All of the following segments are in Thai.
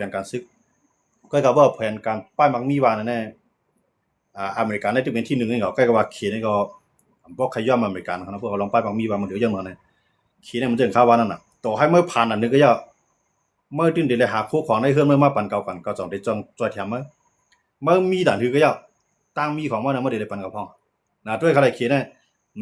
ผนการซึกก็กับว่าแผนการป้ายมักมีวานั่นแน่อเมริกันได้ที่เป็นที่หนึ่งนี่ก็ใกล้กับว่าเขียนนี่ก็บอกขย่อมอเมริกันนะพวกเราลองป้ายมักมีวามันเดี๋ยวยังมาเนี่ยเขียนเนี่ยมันจะเข้าว่านั่นน่ะต่อให้เมื่อผ่านอันนึงก็จะเมื่อถึงเดี๋ยวหาคู่ของในเฮือนเมื่อมาปั่นเก่ากันก็จองได้จองจอยแถมเมื่อมีด่านถือก็จะตั้งมีของว่าเมื่อเดี๋ยวปั่นกับพ่อนะด้วยอะไรเขียนเนี่ย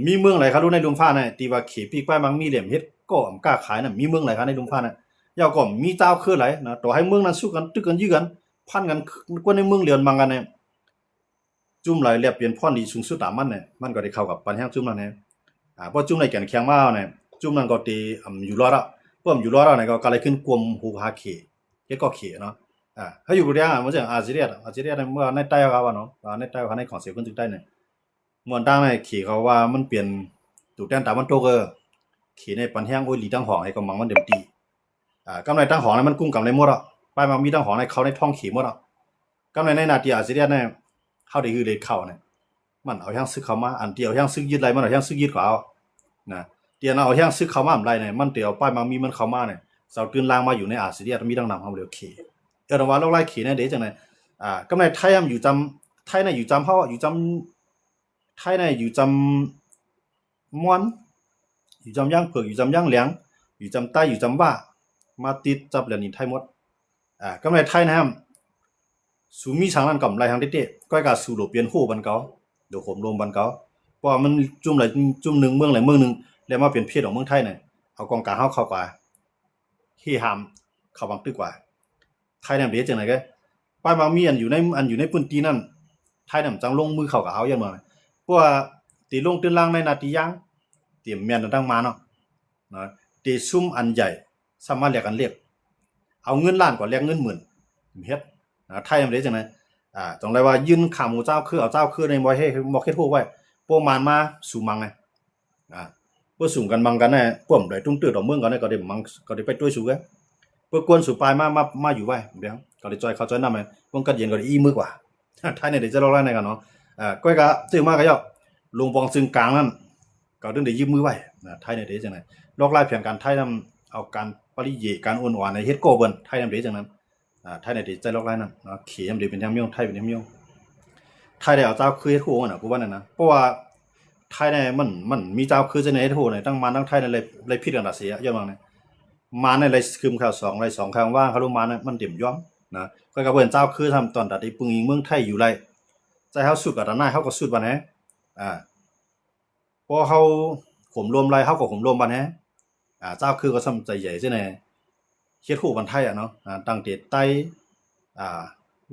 มีเมืองไหนครับรู้ในลุมฟ้าเนี่ยตีว่าเขียนปีกป้ายมักมีเหลี่ยมเฮ็ดก็กล้าขายน่ะมีเมืองไหนครับในลุมฟ้าเนี่ยยาวก็มีเจ้าคือไหลนะต่อให้เมืองนั้นสู้กันตึกกันยื้อกันพันกันกว่าในเมืองเรือนบางกันเนี่ยจุ่มไหลเรียบเปลี่ยนพ่อนดีสูงสุดตามมันเนี่ยมันก็ได้เข้ากับปัญหาจุ่มนั้นเนี่ยเพราะจุ่มในแก่นแข็งมากเนี่ยจุ่มนั้นก็ตีอยู่รอดอ่ะพวกอยู่รอดเนี่ยก็อะไรขึ้นกลมหูหาเขยก็เขเนาะถ้าอยู่เรื่องมันจะอาเซียนเมื่อในใต้เขาว่าเนาะในใต้เขาในของเสียคนตึกใต้เนี่ยเมื่อตั้งในเขเขาว่ามันเปลี่ยนถูกแต้นตามมันโตก็เขในปัญหาโอ้ยหลีตั้งหองให้ก็มังมันเต็มตีกำไรตั้งหองนั้นมันกุ้งกำไรหมดอ่ะไปมามีตั้งหองในเขาในท้องเขหมดอ่ะกำไรในนาทีอาเซียนเนี่ยเข้าได้คือเลยเข้าเนี่ยมันเอาช่างซึกเข้ามาอันเดียวช่างซึกยึดไรมันเอาช่างซึกยึดเขานะเดียวเอาช่างซึกเข้ามาอะไรเนี่ยมันเดียวป้ายมามีมันเข้ามาเนี่ยเสาตื่นล่างมาอยู่ในอาเซียนมีตั้งนำเขาเร็วเขระว่าโลกไล่เขเนี่ยเดี๋ยวจังไงกำไรไทยอยู่จำไทยเนี่ยอยู่จำเขาอยู่จำไทยเนี่ยอยู่จำม้วนอยู่จำย่างเผือกอยู่จำย่างเหลียงอยู่จำใต้อยู่จำว่ามาติดจับเหรียญนินไทยหมดกำไรไทยนะครับสูมีช้างนั่นกำไรทางเด็ดๆก็กาสูโดเปลี่ยนโหบันเก่าเดี๋ยวผมรวมบันเก่าเพราะมันจุ่มไหลจุ่มหนึ่งเมืองไหลเมืองหนึ่งแล้วมาเปลี่ยนเพศของเมืองไทยเนี่ยเอากองกลางเข้ากว่าที่หามเข้าบังตึกกว่าไทยเนี่ยเดี๋ยวจังไหนก็ป้ายมามีอันอยู่ในพื้นที่นั่นไทยเนี่ยจังลงมือเข้ากับเอาอย่างเมืองเพราะว่าตีลงตื้นล่างในนาทีย่างเตรียมเมียนตั้งมาเนาะตีซุ่มอันใหญ่สามารถเรียกกันเรียกเอาเงินล้านกว่าเรียกเงินหมื่นเฮ็ดไทยมันได้จังได๋ตรงไรว่ายื่นขาหมูเจ้าคือเอาเจ้าคือในบ่ให้บ่เฮ็ดฮู้ไว้พวกมันมาสู่มังไงเพื่อสู่กันมังกันแน่พวกได้ตุ้งตื้อดอกเมืองกันก็ได้มังก็ได้ไปด้วยสู่กันเพื่อกวนสู่ปลายมาอยู่ไว้เดี๋ยวก็ได้จอยเขาจอยนำพวกกันเย็นก็ได้อีมือกว่าไทยเนี่ยได้จะรอไล่ในกันเนาะก้อยก็ซื้อมาก็ยอลงปองซึ่งกลางนั้นก็ดึงได้ยืมมือไว้ไทยเนี่ยได้จังได๋ลอกไล่เพียงการไทยนำเอาการปริเยการอ่อนหวานในเฮ็ดโกเบิ่นไทยนำได้จังนั้นไทยในที่ใจลอกไล่นั่นเขียมดีเป็นแถมยงไทยเป็นแถมยงไทยได้เอาเจ้าคือเฮ็ดโหน่ะกูว่านั่นนะเพราะว่าไทยเนี่ยมันมีเจ้าคือจะในเฮ็ดโหเนี่ยตั้งมาตั้งไทยนั่นเลยผิดกันน่ะเสียย้อนว่าเนี่ยมาในเลยคืมข่าว2เลย2ครั้งว่าเขาลงมาเนี่ยมันเต็มย้อมนะก็เบิ่นเจ้าคือทำตอนตัดที่ปึงยิงเมืองไทยอยู่ไรใจเฮาสุดกับตาหน้าเฮาก็สุดบัดแฮพอเฮาข่มรวมไรเฮาก็ข่มรวมบัดแฮเจ้าคือก็ซ้ำใจใหญ่ซิแน่เฮ็ดโหบันไทยเนาะตั้งแต่ใต้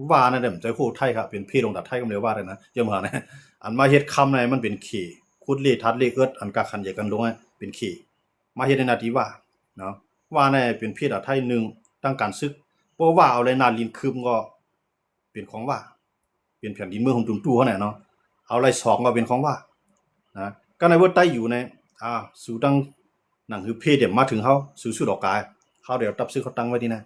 ว่านั่นเด้ใจโหไทยครับเป็นพี่ลงดัดไทยก็เรียกว่าได้นะเจ้าว่านะอันมาเฮ็ดคำในมันเป็นขี้คุดเลทัดเลเอิดอันกะขันใหญ่กันลงเป็นขี้มาเฮ็ดในนาทีว่าเนาะว่าในเป็นพี่ดัดไทย1ตั้งการซึกเพราะว่าเอาเลยนาลินคืมก็เป็นของว่าเป็นแผ่นดินเมืองของตุ้มตู่เฮาน่ะเนาะเอาไร2ก็เป็นของว่านะก็ในว่าใต้อยู่ในสู่ตั้งหนังคือเพศเดี๋ยวมาถึงเฮาสู่สุดออกกายเขาเดี๋ยวตับซื้อเขาตั้งไว้ที่นะ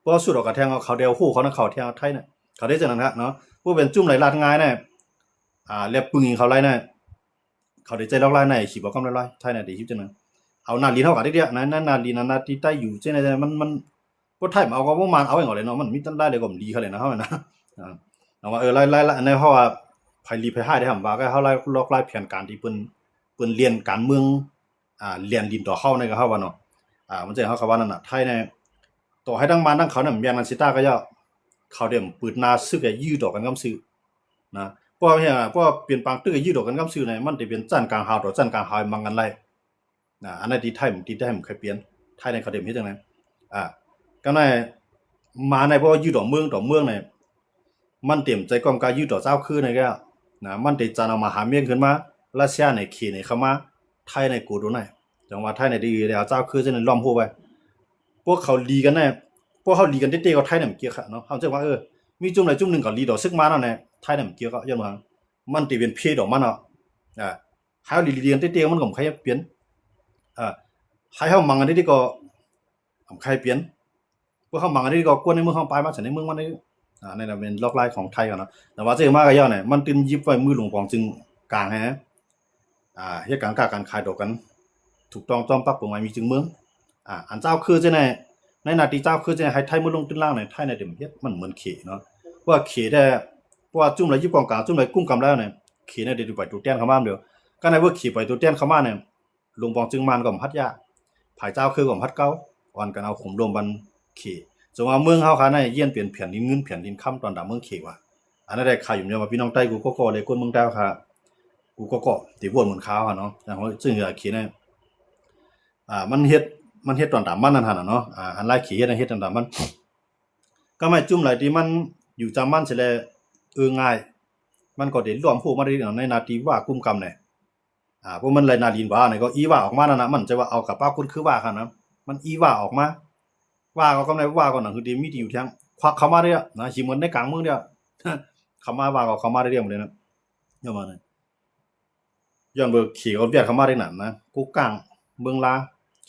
เพราะสุดออกกระแทงเขาเดียวคู่เขานั่นเขาแทงไทยเนี่ยเขาได้จังนั้นครับเนาะผู้เป็นจุ่มไหลลาดง่ายเนี่ยเรียบปึงเขาไรเนี่ยเขาได้ใจลอกไล่ในขี่บอกกำไรไทยเนี่ยดีชิบจังนั้นเอานาลีเท่ากับเดียวๆนั้นนาลีนาที่ใต้อยู่เจ้าเนี่ยมันพวกไทยเอาก็ประมาณเอาอย่างไรเนาะมันมีตั้งได้เลยก็ดีเขาเลยนะเขานะเอาว่าไล่ในเพราะว่าไผลีไผให้ได้ทำว่าก็เขาไล่ลอกไล่แผนการที่เปิ้นเรียนการเมืองเรียนดินต่อเข้าในก็เขาว่าเนาะมันจะเขาว่านั่นน่ะไทยเนี่ยต่อให้ตั้งมาตั้งเขาเนี่ยเมียนนันซิต้าก็ย่อเขาเดี๋ยวปืนนาซึกไอ้ยืดดอกกันกำซื้อนะเพราะเปลี่ยนปางตึกไอ้ยืดดอกกันกำซื้อเนี่ยมันจะเป็นจันกลางหาวต่อจันกลางหาวมังกันไล่อันนั้นที่ไทยมันเคยเปลี่ยนไทยในเขาเดี๋ยวเฮ็ดจังได๋ก็ในมาในเพราะยืดดอกเมืองเนี่ยมันเต็มใจกองการยืดดอกเจ้าคือในก็มันได้จันเอามาหาเมียนขึ้นมารัสเซียในเขในเข้ามาไทยในกูดูไหนจังว่าไทยในดีแล้วเจ้าคือจะล้อมฮู้ไว้พวกเขาลีกันแน่พวกเขาลีกันเต้ๆก็ไทยนำเกี่ยวค่ะเนาะเฮาจะว่ามีจุ่มใดจุ่มนึงก็ลีดอกซึกมาเนาะแน่ไทยนำเกี่ยวก็ย้อนว่ามันติเป็นเพศดอกมันเนาะให้เฮาลีกันเต้ๆมันก็บ่ใครเปลี่ยนให้เฮามังอันนี้ก็บ่ใครเปลี่ยนพวกเฮามังอันนี้ก็กวนในเมืองเฮาไปมาในเมืองมันนี่นั่นน่ะเป็นลอกลายของไทยกันเนาะแต่ว่าเจ้ามาก็ย้อนเนี่ยมันตินยิบไว้มือหลวงปองจึงกลางแฮเฮ็ดการขายดอกกันถูกต้องจอมปักปงไม้มีจึงเมืองอันเจ้าคือจังได๋ ในนาทีเจ้าคือจะให้ไทยมันลงตื้นล่างในไทยในเดิมเฮ็ดมันเหมือนเขเนาะว่าเขได้ว่าจุ่มเลยยิบกองกลางจุ่มเลยกุ้งกำแล้วเนี่ยเขเนี่ยเดี๋ยวไปตัวเตี้ยนเข้ามาเดียวก็ในว่าเขไปตัวเตี้ยนเข้ามาเนี่ยลุงปองจึงมันก็พัดยาผายเจ้าคือก็พัดเก้าวันกันเอาขุมรวมบันเขจงว่าเมืองเฮาค่ะในเยี่ยนเปลี่ยนแผ่นดินเงินแผ่นดินค่ำตอนดาเมืองเขว่ะอันนั้นได้ข่าวอยู่เนี่ยว่าพี่น้องใต้กูก็เลยคนเมืองใต้ค่ะกูก็ติวนเหมือนข้าวเนาะอย่างซึ่งเขเนี่ยมันเฮ็ดตอนตามมันนั่นหั่นน่ะเนาะอันหลายเขเฮ็ดตอนตามมันก็ไม่จุ่มหลายที่มันอยู่จำมันสิแลง่ายมันก็ได้รวมพวกมาได้ในนาทีว่ากุมกรรมเนี่ยพวกมันเลยนาดินว่าเนี่ยก็อีว่าออกมานั่นน่ะมันจะว่าเอากับป้าคุณคือว่าคั่นนะมันอีว่าออกมาว่าก็กำไรว่าก็นั่นคือดีมีที่อยู่ทางควักเข้ามาได้นะสิเหมือนในกลางเมืองเด้อเข้ามาว่าก็เข้ามาได้เรื่องเลยนะย่อมาเนี่ยย้อนเบิกขี่เอาเวียดเข้ามาได้นั่นนะกูกลางเมืองลา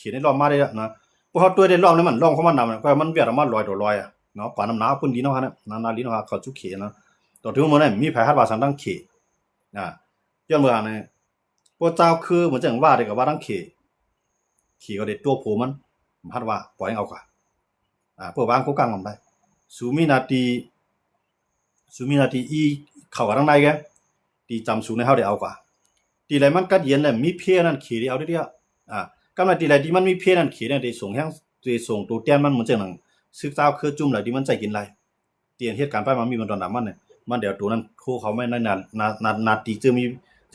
ขี่ได้รอบมาได้นะพวกเขาตัวได้รอบนี่มันรอบเข้ามานำก็มันเวียดออกมาลอยตัวลอยเนาะป่าน้ำหนาวพุ่นดีเนาะฮะเนี่ยนาลีเนาะเขาจุเขนะต่อถึงมื้อนั้นมีไผฮัดว่าสันตั้งเขย้อนเมื่อเนี่ยพวกเจ้าคือเหมือนจังว่าได้ก็ว่าตั้งเขก็ได้ตัวโผมันฮัดว่าปล่อยเอากว่าพวกวางกูกลางมันได้สูมีนาทีอีเข้ากับทางในแกที่จำสูในเฮาได้เอากว่าทีไรมันกัดเย็นแล้วมีเพียนั่นเขได้เอาได้กำลังทีไรที่มันมีเพียนั่นเขเนี่ยได้ส่งแฮงได้ส่งตัวเตี้ยนมันเหมือนจังนั้นซึกเจ้าคือจุ่มแล้วที่มันใจกินไรเตียนเหตุการณ์ไปมันมีมันตอนนั้นมันเนี่ยมันเดี๋ยวตัวนั้นคู่เขาไม่ในนาทีจ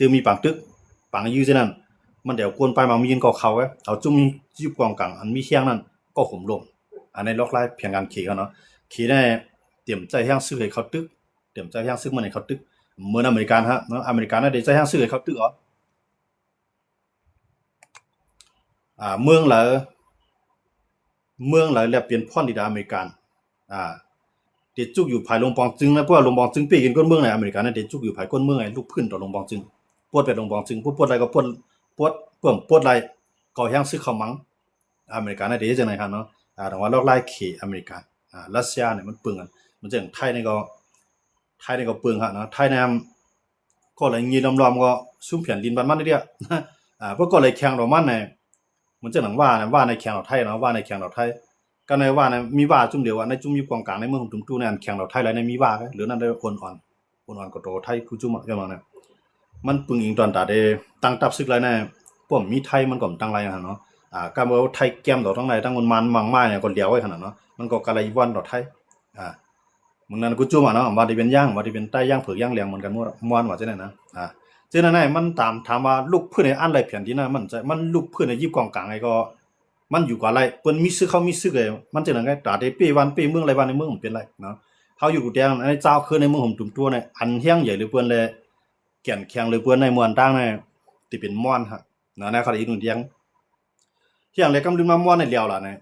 ะมีปังตึกปังยื้อนั้นมันเดี๋ยวกวนไปมันมียินก็เขาเอาจุ่มยิบกองกลางอันมีเคียงนั้นก็ห่มลงอันในล็อกไล่เพียงการเขเขาเนาะเขได้เตรียมใจแห้งซื้อให้เขาตึกเตรียมใจแห้งซื้อมันให้เขาตึกเหมือนอเมริกันฮะเนาะอเมริกันน่ะได้ใจแห้งซื้อให้เขาตึกอ๋อเมืองหลายแล้วเปลี่ยนพ่อนดีดาอเมริกันเด็ดจุกอยู่ภายลงปองจึงนะเพราะว่าลงปองจึงปีกินก้นเมืองในอเมริกันน่ะเด็ดจุกอยู่ภายก้นเมืองไอ้ลูกพื้นต่อลงปองจึงปวดไปลงปองจึงปวดอะไรก็ปวดอะไรก็แห้งซื้อเขามังอเมริกันน่ะเด็ดจังได๋ครับเนาะแต่ว่าลอกไล่เขอเมริกันรัสเซียเนี่ยมันปึงกันมันจังไทยนี่ก็ปึงฮะเนาะไทยเนี่ยก็เลยยีล้อมๆก็ซุ่มแผ่นดินบ้านมันเด้พวกก็เลยแข่งดอกมันเนี่ยมันจังหนังว่าในแข่งเราไทยเนาะว่าในแข่งเราไทยก็ในว่านะมีว่าจุ่มเดียวในจุ่มอยู่กองกลางในเมืองตุ้มตู้ในอันแข่งเราไทยแล้วในมีว่าหรือนั่นได้คนอ่อนก็โตไทยคือจุ่มจังนั้นมันปึงอิงตอนตาได้ตั้งตับซึกแล้วนะป้อมมีไทยมันก็ตั้งไรเนาะก็บ่ไทยแก้มดอกทั้งหลายทั้งมันมังมาเนี่ยก็เดียวไว้ขนาดเนาะมันก็กะไรวันดอกไทยมึงนั้นกูจุ่มเนาะว่าที่เป็นย่างว่าที่เป็นใต้ย่างเผือกย่างเหลียงเหมือนกันม่วนว่าจังได๋นะจังนั้นมันตามถามว่าลูกเพิ่นในอันไรแผ่นดินน่ะมันลูกเพิ่นในยิบกองกลางไอ้ก็มันอยู่กว่าไรเปิ้นมีซื้อเขามีซื้อเลยมันจังนั้นไงตาได้เป้วันเป้เมืองไรวันในเมืองมันเป็นไรเนาะเฮาอยู่กูแดงในเจ้าคือในเมืองผมตุ่มตัวเนี่ยอันเฮียงใหญ่หรือเปิ้นเลยแก่นแข็งหรือเปิ้นในมวลต่างเนี่ยที่เป็นม่วนฮะเนาะในเขาอีกนู่นเดียงเฮียงเลยกำลึงมาม่วนในแล้วล่ะเนี่ย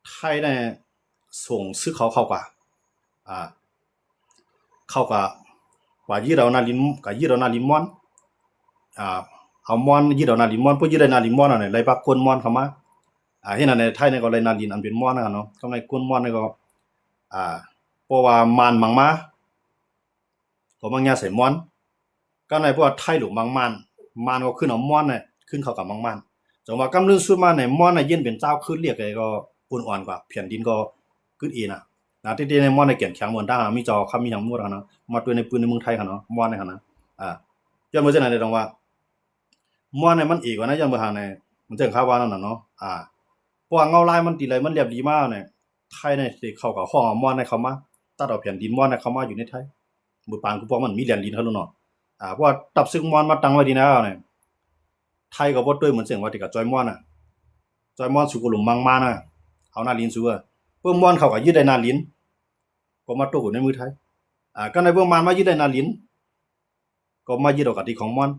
ไทยเนี่ยส่งซื้อเขาเข้ากว่าเข้ากับว่ายี่เรานาลินกับยี่เรานาลิมอนเอามอนยี่เรานาลิมอนพวกยี่ได้นาลิมอนอะไรไรปักคนมอนเข้ามาเห็นอันในไทยในก็เลยนาลินอันเป็นมอนนะเนาะก็ในกวนมอนในก็เพราะว่ามันมังมาก็มังยาใส่มอนก็ในเพราะว่าไทยหลวงมังมันก็ขึ้นเอามอนเนี่ยขึ้นเข้ากับมังมันจังว่ากำลึงสุดมาในมอนน่ะเย็นเป็นเจ้าขึ้นเรียกไอ้ก็อ่อนกว่าแผ่นดินก็ขึ้นอีน่ะที่ในมอนในแก่นแข็งเหมือนด้ามีจอคำมีหยังหมดเนาะมาตัวในปืนในเมืองไทยเนาะมอนในเนาะย้อนมื้อจังได๋ต้องว่ามอนในมันอีกว่านะย้อนมื้อหาในมันจังคาว่านั่นน่ะเนาะเพราะว่าเงาลายมันติเลยมันเรียบดีมากเนี่ยไทยเนี่ยสิเข้ากับห้องมอนในเข้ามาตัดเอาแผ่นดินมอนในเข้ามาอยู่ในไทยมือปานกูพวกมันมีเหรียญดินเท่านั้นเนาะเพราะว่าตับซึกมอนมาตั้งไว้ดีนะเนี่ยไทยก็บ่ด้วยเหมือนเสียงว่าที่กับจอยมอนจอยมอนสุกุลุมมังมานะเอาหน้าลิ้นสู้เพิ่มมอนเข้ากับยึดได้หน้าลิ้นก็มาตกอยู่ในมือไทยก็ในเพิ่มมายึดได้หน้าลิ้นก็มายึดเอากับที่ของมอน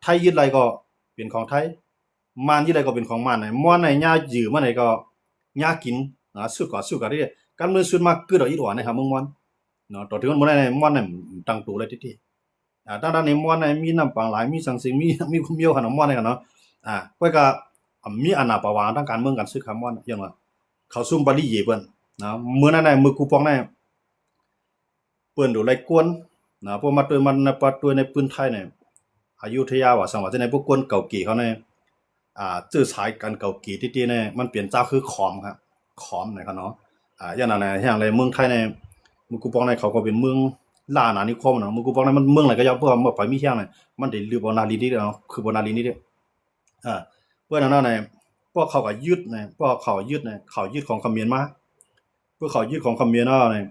ไทยยึดอะไรก็เป็นของไทยมานยึดอะไรก็เป็นของมันมอนในญายื้อมาไหนก็ญากินสู้ก็ได้กันมือสุดมากคือดอกอีหวานนะครับมึงมอนเนาะต่อถึงมันบ่ได้มอนเนี่ยตั้งตัวเลยที่ด้านในมอนในมีน้ำปางหลายมีสังสิงมีคุมเหี่ยวขนมมอนในกันเนาะก้อยก็มีอนาปาวาทางการเมืองกันซื้อคำมอนอย่างว่าเขาซุ่มบาลีเยเปิ้นนะมื้อนั้นมือกูปองได้เปิ้นดูไล่กวนพวกมาตัวมันปะตัวในปืนไทยเนี่ยอยุธยาว่าสังว่าจังได๋พวกกวนเก่ากี่เขาเนี่ยซื้อสายกันเก่ากี่ที่ๆเนี่ยมันเปลี่ยนเจ้าคือขอมครับ ขอมนะครับเนาะอย่างนั้นนะอย่างไรเมืองไทยในมึงกูปองในเขาก็เป็นเมืองล่าอาณานิคมเนาะมึงกูปองในมันเมืองอะไรก็ยอมเพื่อเมื่อไปมีเที่ยงเนี่ยมันได้ลือบนาลีนี่เนาะคือบนาลีนี่เด้เพื่อนนั้นในพวกเขาก็ยึดเนี่ยพวกเขายึดเนี่ยเขายึดของเขมรมาพวกเขายึดของเขมรเนาะเนี่ย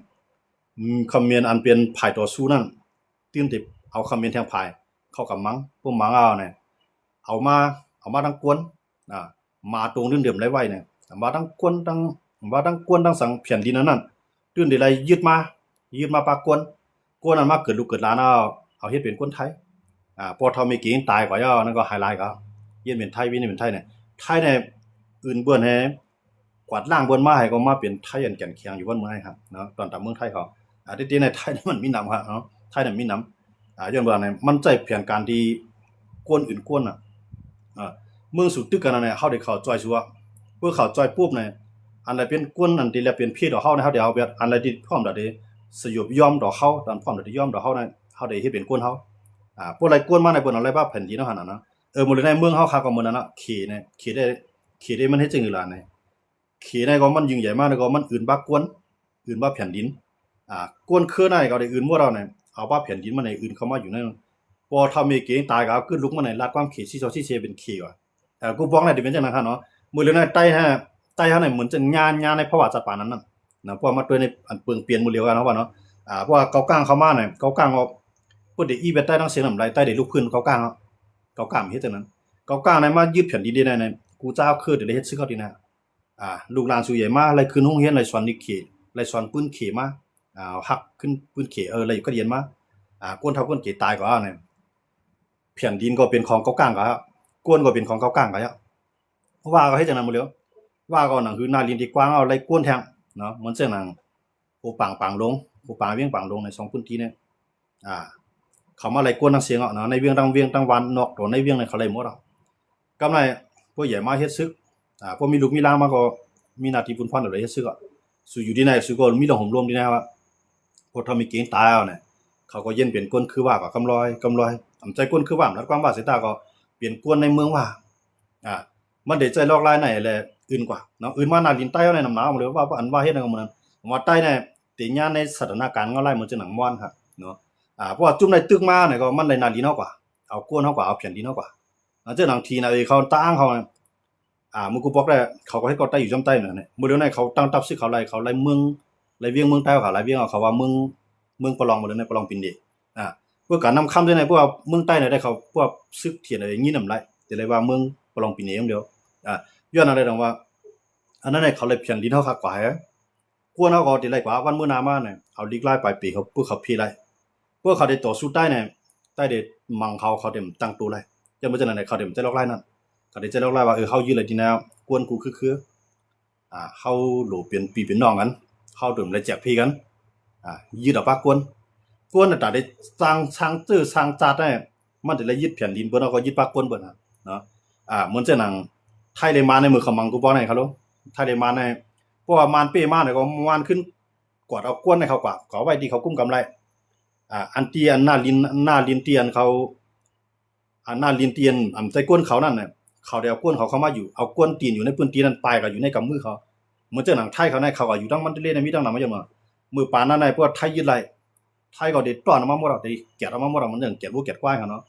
เขมรอันเป็นภายต่อสู้นั่นตื่นติเอาเขมรแทงภายเข้ากับมังพวกมังเอาเนี่ยเอามาทั้งกวนมาตรงเดิมๆได้ไว้เนี่ยมาทั้งกวนทั้งสังเพียนดินนั้นตื่นได้ไรยึดมาปากกวนนั้นมาเกิดลูกเกิดหลานเอาเฮ็ดเป็นคนไทยพอเท่าไม่เก่งตายกว่าย่อนั่นก็ไฮไลท์ก็เย็นเป็นไทยวินเป็นไทยเนี่ยไทยเนี่ยอื่นเบิ่นให้กวาดล่างเบิ่นมาให้ก็มาเป็นไทยอันแก่นแข็งอยู่บนเมืองครับเนาะตอนตามเมืองไทยเขาที่ในไทยมันมีนำครับเนาะไทยเนี่ยมีนำย้อนว่าเนี่ยมันใจเพียงการที่กวนอื่นกวนเมืองสุดตึกกันเนี่ยเฮาได้เข้าจอยชัวเพื่อเข้าจอยปุ๊บเนี่ยอันใดเป็นกวนอันที่แล้วเป็นพี่ต่อเฮาเนี่ยเฮาได้เอาแบบอันใดที่พร้อมได้สยบยอมต่อเฮาตอนพร้อมได้ยอมต่อเฮาเนี่ยเฮาได้เฮ็ดเป็นกวนเฮาพวกไรกวนมาในเปิ้นอะไรบ้าแผ่นดินเนาะหั่นน่ะเนาะมื้อในเมืองเฮาคาก็มื้อนั้นน่ะขี่ได้มันเฮ็ดจังซี่ล่ะเนี่ยขี่ได้ก็มันยิ่งใหญ่มากแล้วก็มันอื่นบ้ากวนอื่นบ้าแผ่นดินกวนคือได้ก็ได้อื่นบ่เราเนี่ยเอาบ้าแผ่นดินมาในอื่นเข้ามาอยู่ในพอทำมีเก่งตายก็เอาขึ้นลุกมาในลาดความขี่ที่4เป็นขี่ว่ะกูบอกได้เป็นจังนั้นครับเนาะมื้อเลยในใต้ฮะเนี่ยเหมือนจะงานในภาวะจัดปานนั้นน่ะนะเพราะมาด้วยในอันเปลืองเปลี่ยนมื้อเดียวกันเนาะว่าเนาะเพราะว่าเกากลางเข้ามาเนี่ยเกากลางเอาเพิ่นได้อีเวทใต้ทั้งเสียงน้ำลายใต้ได้ลุกขึ้นเกากลางเนาะเกากลางเฮ็ดจังนั้นเกากลางในมายึดแผ่นดินได้ในกูเจ้าคือได้เฮ็ดซื้อเขาดีนะลูกหลานสู่ใหญ่มาไล่ขึ้นโรงเรียนไล่สอนนี่เขไล่สอนปืนเขมาหักขึ้นปืนเขไล่ก็เรียนมากวนเท่ากวนเขตายก็เอาเนี่ยแผ่นดินก็เป็นของเกากลางก็กวนก็เป็นของเกากลางก็ว่าก็เฮ็ดจังนั้นหมดแล้วว่าก็หนังคือนาลินที่กว้างเอาไล่กวนแทงเนาะเหมือนเส้นหนังโอปางลงโอปางเวียงปางลงใน2พื้นที่เนี่ยเขามาไล่กวนทั้งเสียงเนาะในเวียงตั้งวันนอกตัวในเวียงในเขาไล่หมดกำไรพวกใหญ่มาเฮ็ดซึกพวกมีลูกมีหลานมาก็มีหน้าที่ปุ่นพันอะไรเฮ็ดซึกสู่อยู่ที่ไหนสู่ก็มีเรื่องห่มรวมที่ไหนว่าพวกทำมีเกณฑ์ตายเอาเนี่ยเขาก็เย็นเป็นก้นคือว่าก็กำลอยอำใจก้นคือว่ารัดความว่าสายตาก็เปลี่ยนกวนในเมืองว่ามันได้ใจลอกลายไหนแหละอื่นกว่าเนาะอื่นมาหน้าดินใต้เอาในน้ำหนาวเลยว่าอันว่าเฮ็ดในมันว่าใต้เนี่ยติญาณในสถานการณ์ก็ไล่เหมือนจะหนังม่วนครับเนาะเพราะว่าจุ่มในตึกมาเนี่ยก็มันในนาดินเฮากว่าเอากวนเฮากว่าเอาแผ่นดินเฮากว่าเจ้าหนังทีน่ะเขาตั้งเขามึงกูบอกได้เขาก็ให้ก็ใต้อยู่จำใต้นั่นน่ะมื้อเดี๋ยวนี้เขาตั้งทัพซึกเขาไล่เมืองไล่เวียงเมืองใต้เขาไล่เวียงเอาเขาว่าเมืองปะลองมื้อเดี๋ยวนี้ปะลองปินเดพวกการนำคำด้วยในพวกเมืองใต้เนี่ยได้เขาพวกซึกเถียนอะไรงี้นำไรแต่เลยว่าเมืองปะลองปินเดอย่างเดียวย้อนอะไรดังว่าอันนั้นเนี่ยเขาเลยเพียงดินเฮาคักกว่าพวกเฮาก็ได้ไล่กว่าวันมื้อหน้ามาเนี่ยเอาลีกไล่ปลายปีเขาพวกเขาพี่ไล่พวกเขาได้ต่อสู้ใต้เนี่ยใต้ได้มังเขาเต็มตั้งตัวไล่จังบ่จังนั้นเขาเต็มใจลอกไล่นั่นก็ได้ใจลอกไล่ว่าเฮายืนเลยทีแนวกวนกูคือเฮาโหลเป็นพี่เป็นน้องกันเฮาเติมเลยแจกพี่กันยืดเอาปากกวนน่ะตาได้สร้างตื้อสร้างจัดได้มันได้เลยยึดแผ่นดินเบิ่นเอาก็ยึดปากกวนเบิ่นเนาะเหมือนจังนั้นไทยได้มาในมือเขามังกูบ่ได้ครับลูกไทยได้มาในเพราะว่ามานเป้มาเนี่ยก็มานขึ้นกวาดเอากวนให้เขากว่าขอไว้ที่เขากุ้มกำไรอันเตียนหน้าลินเตียนเขาหน้าลินเตียนใจกวนเขานั่นน่ะเขาได้เอากวนเขาเข้ามาอยู่เอากวนตีนอยู่ในพื้นที่นั้นปลายก็อยู่ในกำมือเขาเหมือนจังนั้นไทยเขาในเขาก็อยู่ทั้งมันเล่นมีทั้งนำมาจังว่ามือปานนั้นในพวกไทยยึดไล่ไทยก็ได้ต้อนมาหมดได้แกะเอามาหมดมันจังแกะบ่แกะกว้างเขาเนาะ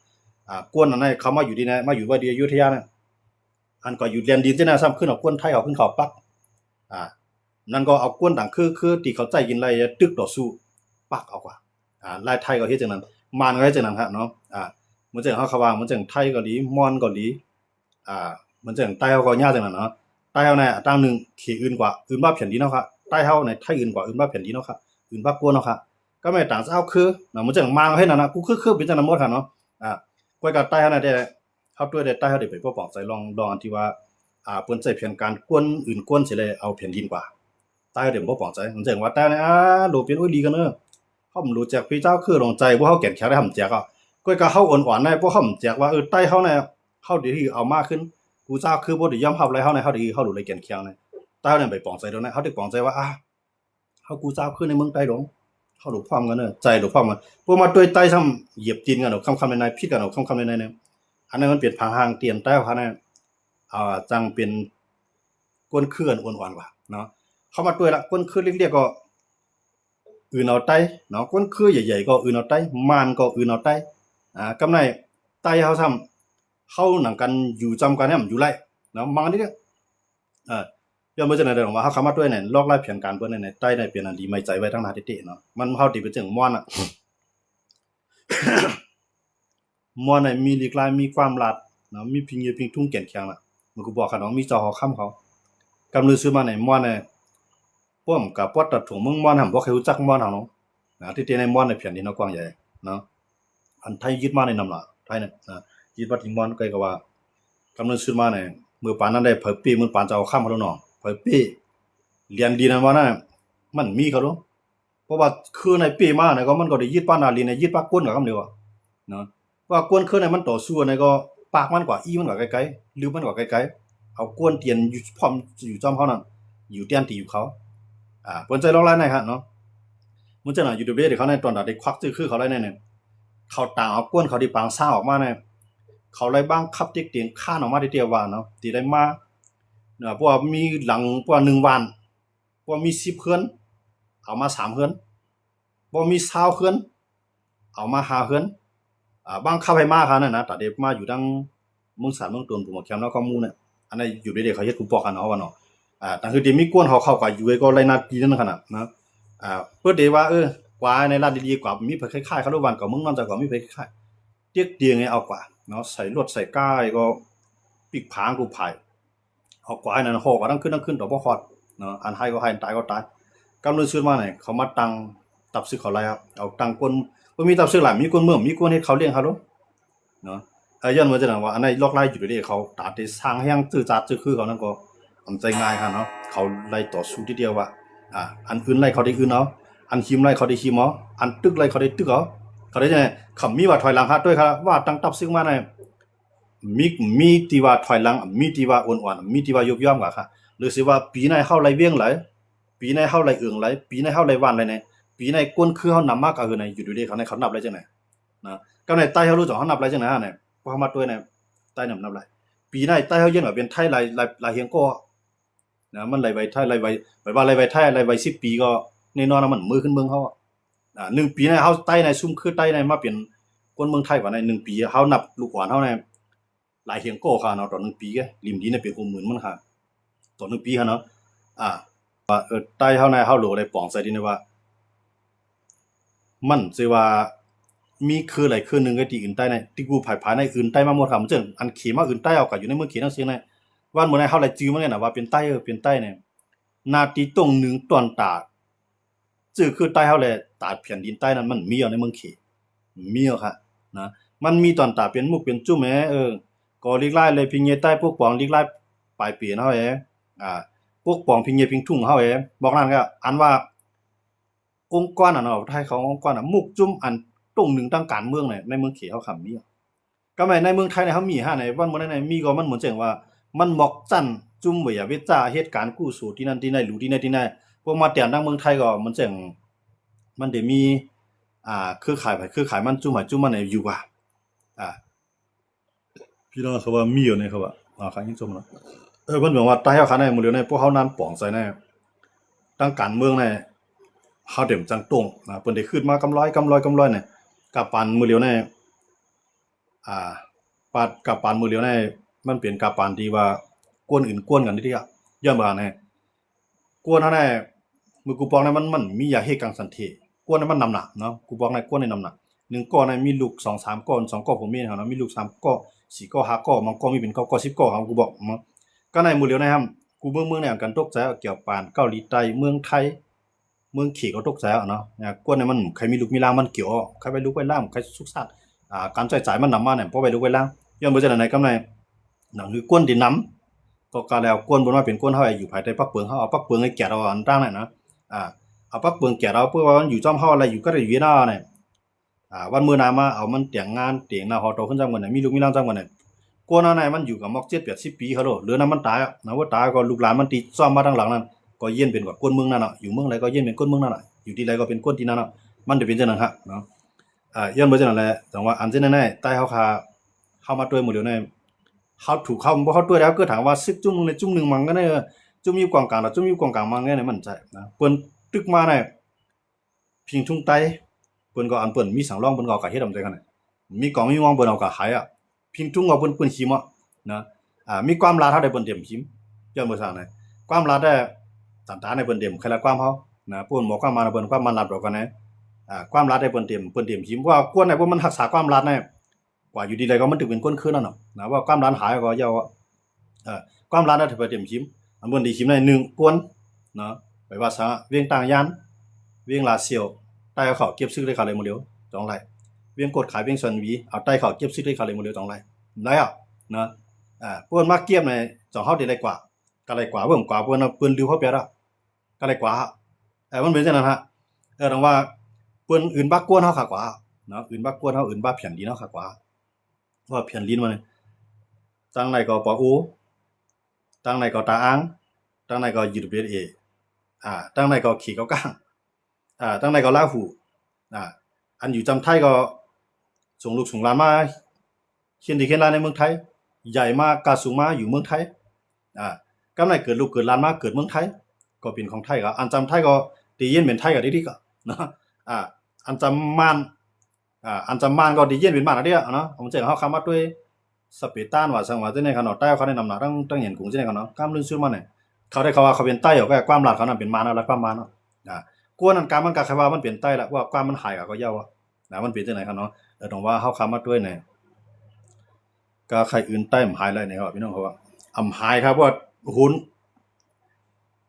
กวนนั้นในเขามาอยู่ที่ไหนมาอยู่ว่าที่อยุธยาเนี่ยอันก็อยู่เรียนดินที่น่าซ้ำขึ้นเอากวนไทยเอาขึ้นเขาปักนั่นก็เอากวนต่างคือที่เขาใจยินไล่ตึกต่อสู้ปักเอากว่าไล่ไทยก็เฮ็ดจังนั้นมานก็เฮ็ดจังนั้นครับเนาะเหมือนจังเฮาเขาว่าเหมือนจังไทยเกาหลีมอนเกาหลีเหมือนจังใต้เฮาก็ยาจังนั้นเนาะใต้เฮาเนี่ยตั้งนึงขี้อื่นกว่าอื่นบ้าแผ่นดินเนาะครับใต้เฮาเนี่ยไทยอื่นกว่าอื่นบ้าแผ่นดินเนาะครับอื่นบ้ากวนเนาะครับก็ไม่ต่างเอาคือเหมือนจังมานก็เฮ็ดนั่นน่ะกูคือเป็นจังนั้นหมดครับเนาะก้อยกับใต้เฮาเนี่ยได้เฮาด้วยได้ใต้เฮาได้ไปปกป้องใจลองอันที่ว่าเปิ้นใช้แผนการกวนอื่นกวนสิเลยเอาแผ่นดินกว่าใต้เฮาได้บ่ปองใจมันจังว่าใต้เนี่ยโหลเป็นโอ้ยลีกันเนาะเฮาบ่รู้จักพี่เจ้าคือลงใจบ่เฮาแก่นแข็งได้ทำแจกก้อยกับเฮาอ่อนๆได้บ่เฮาแจกว่าใต้เฮาเนี่ยเฮาได้ที่เอามาขึ้นกูเจ้าคือบ่ได้ยอมรับอะไรเฮาเนี่ยเฮาได้เฮารู้เลยแก่นแข็งเนี่ยใต้เฮาเนี่ยไปปองใจตรงนั้นเฮาได้ปองใจว่าเฮากูเจ้าคือในเมืองใต้ดงเฮารู้พร้อมกันเด้อใจรู้พร้อมกันบ่มาด้วยใต้ซ้ำเหยียบตีนกันเนาะคำๆในๆผิดกันเนาะคำๆในๆเนี่ยอันนั้นมันเป็นผังหางเตียนใต้เฮาเนี่ยจังเป็นก้นเคลื่อนอ่อนๆกว่าเนาะ เข้ามาด้วยละก้นคือเรียกก็อื่นเอาไตเนาะก้นคือใหญ่ๆก็อื่นเอาไตมันก็อื่นเอาไตกำไรไตเฮาทำเฮาหนังกันอยู่จำกันเนี่ยมันอยู่ไรเนาะมังนี่เนี่ยย้อนมาจากไหนเดี๋ยวว่าเฮาเข้ามาด้วยเนี่ยลอกไล่เพียงการเปิ้นในไตในเปลี่ยนอันดีไม่ใจไว้ทั้งหน้าเตะเนาะมันเฮาติไปถึงม่วนอ่ะ ม่วนเนี่ยมีลีกลายมีความลัดเนาะมีพิงเยพิงทุ่งแก่นแข็งน่ะมันก็บอกกันเนาะมีจอหอค่ำเขากำลือซื้อมาในม่วนเนี่ยป้อมกับปอดตัดถุงมึงม่วนหั่นบ่เคยรู้จักม่วนเฮาเนาะที่เตในม่วนในเพียนดินเนาะกว้างใหญ่เนาะอันไทยยึดมาในนำล่ะไทยเนี่ยยึดมาที่ม่วนก็ว่ากำลือซื้อมาเนี่ยมือปานนั้นได้เผยปีมือปานจะเอาค่ำเขาเนาะเผยปีเรียนดีนั่นว่าน่ะมันมีเขาเนาะเพราะว่าคือในปีมาเนี่ยก็มันก็ได้ยึดปานนาลีในยึดปากก้นกับคำเดียวเนาะว่ากวนคือในมันต่อสู้ในก็ปากมันกว่าอีมันกว่าไกลๆหรือมันกว่าไกลๆเอากวนเตียนอยู่พร้อมอยู่จอมเขานั่นอยู่เตียนตีอยู่เขาเปิ้นใจลอกไล่ในฮะเนาะมันจะน่ะอยู่ในเบสที่เขาในตอนได้ควักซื้อคือเขาไล่ในเนี่ยเขาต่างเอากวนเขาที่ปางซ่าออกมาเนี่ยเขาไล่บ้างคับติ๊กเตียงข้านออกมาได้เตียวว่าเนาะที่ได้มาเพราะว่ามีหลังเพราะว่า1วันเพราะมี10เฮือนเอามา3เฮือนบ่มี20เฮือนเอามา5เฮือนบางเข้าไปมาค่ะนั่นนะแต่เด็กมาอยู่ดังเมืองสารเมืองตนผมแคมป์แล้วก็มูเนี่ยอันนั้นอยู่เด็กเขาเฮ็ดกูปอกกันเอาว่าเนาะแต่คือเดี๋ยวมีกวนเขาเข้ากับอยู่ก็ไล่นาปีนั่นขนาดนะเพื่อเดี๋ยวว่ากว่าในร้านดีๆกว่ามีเพิ่นคล้ายๆเขาทุกวันก็มึงนอนจากก็มีเพิ่นคล้ายๆเตียกเตียงให้เอากว่าเนาะใส่ลวดใส่ก้ายก็ปิกผางกูไผ่เอากว่านั่นโหก็ต้องขึ้นต่อบ่ฮอดเนาะอันให้ก็ให้ตายก็ตายกำลังซื้อมาเนี่ยเขามาตังตับซื้อเขาไล่ครับเอาตังกวนบ่มีตับซื้อหลายมีกวนเมืองมีกวนเฮ็ดเขาเลี้ยงเขาโลเนาะย้อนมาจากนั้นว่าอันนั้นลอกไล่อยู่เด้เขาตาได้สร้างให้ยังจื้อจัดจื้อคือเขานั่นก็อำใจง่ายค่ะเนาะเขาไล่ต่อสู้ทีเดียวว่าอันอื่นไล่เขาได้อื่นเอาอันหิมไล่เขาได้หิมเอาอันตึกไล่เขาได้ตึกเอาเขาได้จังได๋คำมีว่าถอยหลังหาด้วยครับว่าตั้งตับซึ่งมาในมีที่ว่าถอยหลังมีที่ว่าอ่อนๆมีที่ว่ายกย่อมกว่าค่ะหรือสิว่าปีไหนเฮาไล่เวียงไหลปีไหนเฮาไล่เอืองไหลปีไหนเฮาไล่ว่านไหลเนี่ยปีไหนก้นคือเฮานำมากก็คือในอยู่ดีๆเขาในเขานับไล่จังได๋นะก็ในใต้เฮารู้จักเฮานับไล่จังได๋เนี่ยพอมาด้วยเนี่ยใต้นับไล่ปีไหนใต้เฮายังว่าเป็นไทยหลายเฮียงก็นะมันไล่ไว้ไทยไล่ไว้แบบว่าไล่ไว้ไทยไล่ไว้10ปีก็แน่นอนมันมือขึ้นเมืองเฮา1ปีในเฮาใต้ในซุ่มคือใต้ในมาเป็นคนเมืองไทยว่าใน1ปีเฮานับลูกหลานเฮาในหลายเฮียงก็ค่ะเนาะตอน1ปีแกริมดีเนี่ยเป็น60,000มันค่ะตอน1ปีค่ะเนาะว่าใต้เฮาในเฮาโหลได้ปองใส่ดินว่ามันสิว่ามีคือหลายคือนึงก็ที่อื่นใต้ในที่กูภายในอื่นใต้มาหมดค่ะมันจังอันเขมาอื่นใต้เอาก็อยู่ในเมืองเขทั้งสิ้นในวันมื้อในเฮาหลายจื้อมันเนี่ยนะว่าเป็นใต้เนี่ยนาทีตรงนึงตอนตาจื้อคือใต้เฮาแลตาแผ่นดินใต้นั้นมันมีอยู่ในเมืองเขมีอ่ะค่ะนะมันมีตอนตาเป็นมุกเป็นจุ้มแหก็ลีกไล่เลยพิงเยใต้พวกปองลีกไล่ปลายปีเฮาพวกปองพิงเยพิงทุ่งเฮาบอกนั่นก็อันว่าองค์กรเนาะไทยเขาองค์กรมุกจุ้มอันตรงนึงทางการเมืองในเมืองเขเฮาคำมีก็ในเมืองไทยเฮามีในวันมื้อนั้นมีก็มันเหมือนจังว่ามันหมอกจั่นจุ้มไว้เวจ้าเหตุการณ์กู้สู่ที่นั่นที่ไหนรู้ที่ไหนพวกมาเตียนทางเมืองไทยก็มันจังมันได้มีเครือข่ายมันจุ้มมันอยู่ว่าพี่น้องเขาว่ามีอยู่ในเขาว่าใครยังจมแล้วเพิ่นบอกว่าใต้เฮาคันในมื้อเดียวในพวกเฮานั้นป่องใส่ในทางการเมืองในเฮาเต็มจังตรงเพิ่นได้ขึ้นมากำร้อยเนี่ยกับปานมื้อเดียวในปาดกับปานมื้อเดียวในมันเป็นกับปานที่ว่ากวนอื่นกวนกันที่ย้อนว่าในกวนเฮาในมือกูปองในมันมียาเฮกังสันเทกวนในมันนำหนักเนาะกูปองในกวนในนำหนัก1ก้อนในมีลูก 2-3 ก้อน2ก้อนผมมีเฮานะมีลูก3ก้อน4ก้อน5ก้อนบางก้อนมีเป็นก้อน10ก้อนครับกูบอกก็ในมื้อเดียวในครับกูเมืองเนี่ยกันตกใจเกี่ยวปานเกาหลีใต้เมืองไทยเมืองขี่ก็ตกใจเนาะกวนในมันใครมีลูกมีล่างมันเกี่ยวใครไปลูกไปล่างใครสุกซาดการจ่ายมันนำมาเนี่ยพอไปลูกไปล่างย้อนบ่จังไหนกำในหนังคือกวนดินน้ำก็กะแล้วกวนบ่ว่าเป็นกวนเฮาอยู่ภายใต้ปักเปิงเฮาเอาปักเปิงให้แก่เราอันตั้งนั่นนะเอาปักเปิงแก่เราเพื่อว่ามันอยู่จ้อมเฮาอะไรอยู่ก็ได้อยู่หน้าเนี่ยวันมื้อหน้ามาเอามันแต่งงานแต่งหน้าฮอโตขึ้นจังมื้อไหนมีลูกมีหลานจังมื้อไหนกวนนั้นมันอยู่กับมอก7-80ปีเขาโลเหลือนั้นมันตายนะว่าตายก็ลูกหลานมันติซ่อมมาทางหลังนั้นก็เย็นเป็นว่ากวนเมืองนั่นน่ะอยู่เมืองไหนก็เย็นเป็นกวนเมืองนั่นน่ะอยู่ที่ใดก็เป็นกวนที่นั่นน่ะมันจะเป็นจังนั้นฮะเนาะย้อนบ่จังนั้นแหละแต่ว่าอันที่แน่ๆใต้เฮามาด้วยมื้อเดียวในเฮาถูกเข้าบ่เฮาด้วยแล้วก็ถามว่าซึกจุ่มนึงในจุ่มนึงมันก็ได้ จุ่มอยู่กองกลางแล้วจุ่มอยู่กองกลางมาไงเนี่ยมันใจนะเปิ้นตึกมาเนี่ยพิงทุ่งไตเปิ้นก็อันเปิ้นมีสังรองเปิ้นก็กะเฮ็ดอำใจกันน่ะมีกองมีวองเปิ้นเอากะหายอ่ะพิงทุ่งเอาเปิ้นหิมอ่ะนะมีความลาเท่าใดเปิ้นเต็มหิมย้อนบ่ซ่านะความลาได้ตันตาในเปิ้นเต็มใครละความเฮานะเปิ้นบอกความมาเปิ้นความมันรับดอกกันนะความลาได้เปิ้นเต็มหิมว่ากวนไหนพวกมันรักษาความลาได้กว่าอยู่ดีๆก็มันถึงเป็นก้นคืนนั่นน่ะนะว่าความลาหายก็ยาวความลาได้ถือว่าเต็มหิมอันเปิ้นดีหิมใน1กวนเนาะไปว่าซะเวียงต่างยานเวียงลาเซียวใต้เขาเก็บซึกได้เขาเลยหมดเดียว2ไร่เวียงกดขายเวียงสวนวีเอาใต้เขาเก็บซึกได้เขาเลยหมดเดียว2ไร่ได้อ่ะนะเปิ้นมาเก็บใน2เฮาได้กว่าก็เลยกว่าเบิ่มกว่าเปิ้นเปิ้นดูเขาเปียดอ่ะก็เลยกว่ามันเป็นจังนั้นฮะต้องว่าเปิ้นอื่นบักกวนเฮาค่ะกว่าเนาะอื่นบักกวนเฮาอื่นบักเพียนดีเนาะค่ะกว่าว่าเพียนลิ้นมันตั้งไหนก็ปออูตั้งไหนก็ตาอ้างตั้งไหนก็ยูทูบเอตั้งไหนก็ขี่ก้างตั้งไหนก็ลาหูอันอยู่จำไทยก็ส่งลูกส่งหลานมาเขียนดีเขียนหลานในเมืองไทยใหญ่มากกาสูงมาอยู่เมืองไทยกำไหนเกิดลูกเกิดหลานมาเกิดเมืองไทยก็เป็นของไทยก็อันจำไทยก็ดีเย็นเป็นไทยก็ดีๆก็นะอันจำมานก็ดีเย็นเป็นบ้านอะเด้อเนาะผมจะเฮาคำว่าด้วยสเปตานว่าสังว่าจังได๋คั่นเนาะใต้เขาได้นำหน้าตั้งเห็นกุงจังได๋คั่นเนาะกำลือซื่อมาเนี่ยเขาได้เขาว่าเขาเป็นใต้ก็ความลาดเขานั้นเป็นมานแล้วความมานเนาะกวนนั้นกามันก็แค่ว่ามันเป็นใต้ละว่าความมันหายก็ยาวมันเป็นจังได๋คั่นเนาะต้องว่าเฮาคำมาด้วยเนี่ยก็ใครอื่นใต้มหายเลยเนี่ยครับพี่น้องเขาว่าอำหายครับว่าหุน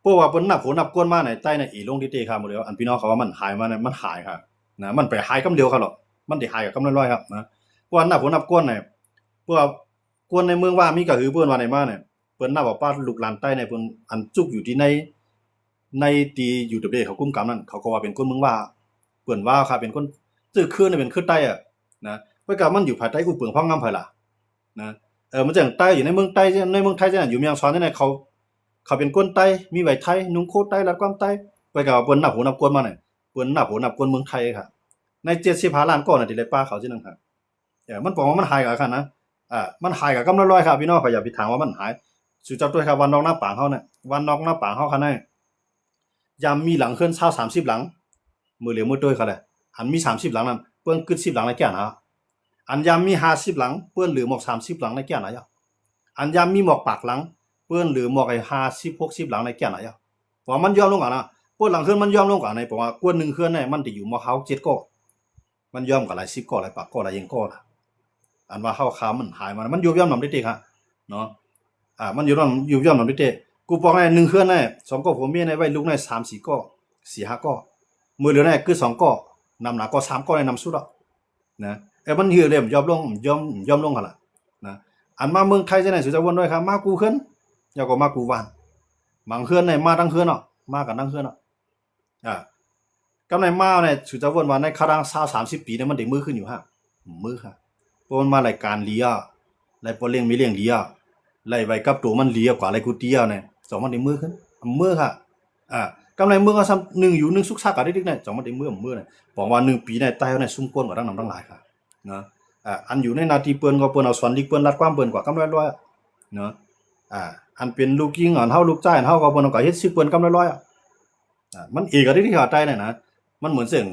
เพราะว่าเพิ่นนับกวนมาในใต้ในอีลงที่เตครับหมดแล้วอันพี่น้องเขาว่ามันหายมาเนี่ยมันหายครับนะมันไปหายกำเดียวครับหรอกมันได้หายกับกำน้อยๆครับนะเพราะว่านับกวนเนี่ยเพราะว่ากวนในเมืองว่ามีก็คือเพิ่นว่าในมาเนี่ยเพิ่นนับว่าป้าลูกหลานใต้ในเพิ่นอันจุกอยู่ที่ในที่อยู่ตะเบเขากุมกำนั้นเขาก็ว่าเป็นคนเมืองว่าเปิ้นว่าครับเป็นคนซื่อคืนเป็นคือใต้นะเพราะก็มันอยู่ภายใต้อุเปิงพังงำไผล่ะนะมันจังใต้อยู่ในเมืองใต้ในเมืองไทยจังนั้นอยู่เมียงซ้อนเนี่ยเขาเป็นคนใต้มีไหวไทยนุ่งโคตรใต้รัดความใต้ไปก็เปิ้นนับกวนมาเนี่ยเปิ้นนับกวนเมืองไทยครับใน75ล้านก้อนน่ะที่ได้ป้าเขาจังนั้นครับมันบอกว่ามันหายกันนะมันหายกับกำน้อยๆครับพี่น้องเขาอย่าไปถามว่ามันหายสุจับด้วยครับวันนอกหน้าปางเฮาเนี่ยวันนอกหน้าปางเฮาคั่นน่ะยามมีหลังเคลื่อนเช้า30หลังมือเหลียวมือด้วยเขาแหละอันมี30หลังนั้นเปิ้นกึด10หลังในแก่นะอันยามมี50หลังเปิ้นเหลือหมอก30หลังในแก่นะอันยามมีหมอกปากหลังเปิ้นเหลือหมอกไอ้50 60หลังในแก่นะเพราะมันยอมลงกันนะเปิ้นหลังเคลื่อนมันยอมลงกันในเพราะว่ากวน1เคลื่อนเนี่ยมันสิอยู่หมอกเฮา7ก้อมันยอมกันหลาย10ก้อหลายปากก้อหลายยังก้อนะอันว่าเฮาค้ามันหายมันอยู่ย่อมนำได้ติครับเนาะมันอยู่ย่อมนำได้ติกูปองได้1เคลื่อนได้2ก้อผัวเมียได้ไว้ลูกได้3 4ก้อ4 5ก้อมือเหลือได้คือ2ก้อนำหน้าก้อ3ก้อได้นำสุดอ่ะนะมันเหือเลยยอมลงกันล่ะนะอันมาเมืองไทยจังได๋สิจะวนด้วยครับมากูเคลื่อนอย่าก็มากูวานบางเคลื่อนได้มาทั้งเคลื่อนเนาะมากันทั้งเคลื่อนเนาะกำไรมาเนี่ยสิจะวนว่าในคาดัง20 30ปีเนี่ยมันได้มือขึ้นอยู่ฮะมือค่ะเพราะมันมารายการเลียรายบ่เลี้ยงมีเลี้ยงเลียไล่ไว้กับตัวมันเลียกว่าไรกูเตียเนี่ย2มันได้มือขึ้นมือค่ะกำไรมือก็ซ้ำ1อยู่1สุกซักก็ได้ดิกเนี่ย2มันได้มือเนี่ยบอกว่า1ปีเนี่ยใต้เนี่ยซุ่มก้นกว่าทั้งหลายค่ะนะอันอยู่ในนาทีเปิ้นก็เปิ้นเอาสวนลิกเปิ้นรัดความเปิ้นกว่ากำไรร้อยเนาะอันเป็นลูกยิงอันเฮาลูกจ้ายอันเฮาก็เปิ้นก็เฮ็ดสิเปิ้นกำไรร้อยมันอีกก็ได้ที่ขาใต้เนี่ยนะมันเหมือนเสิ่ง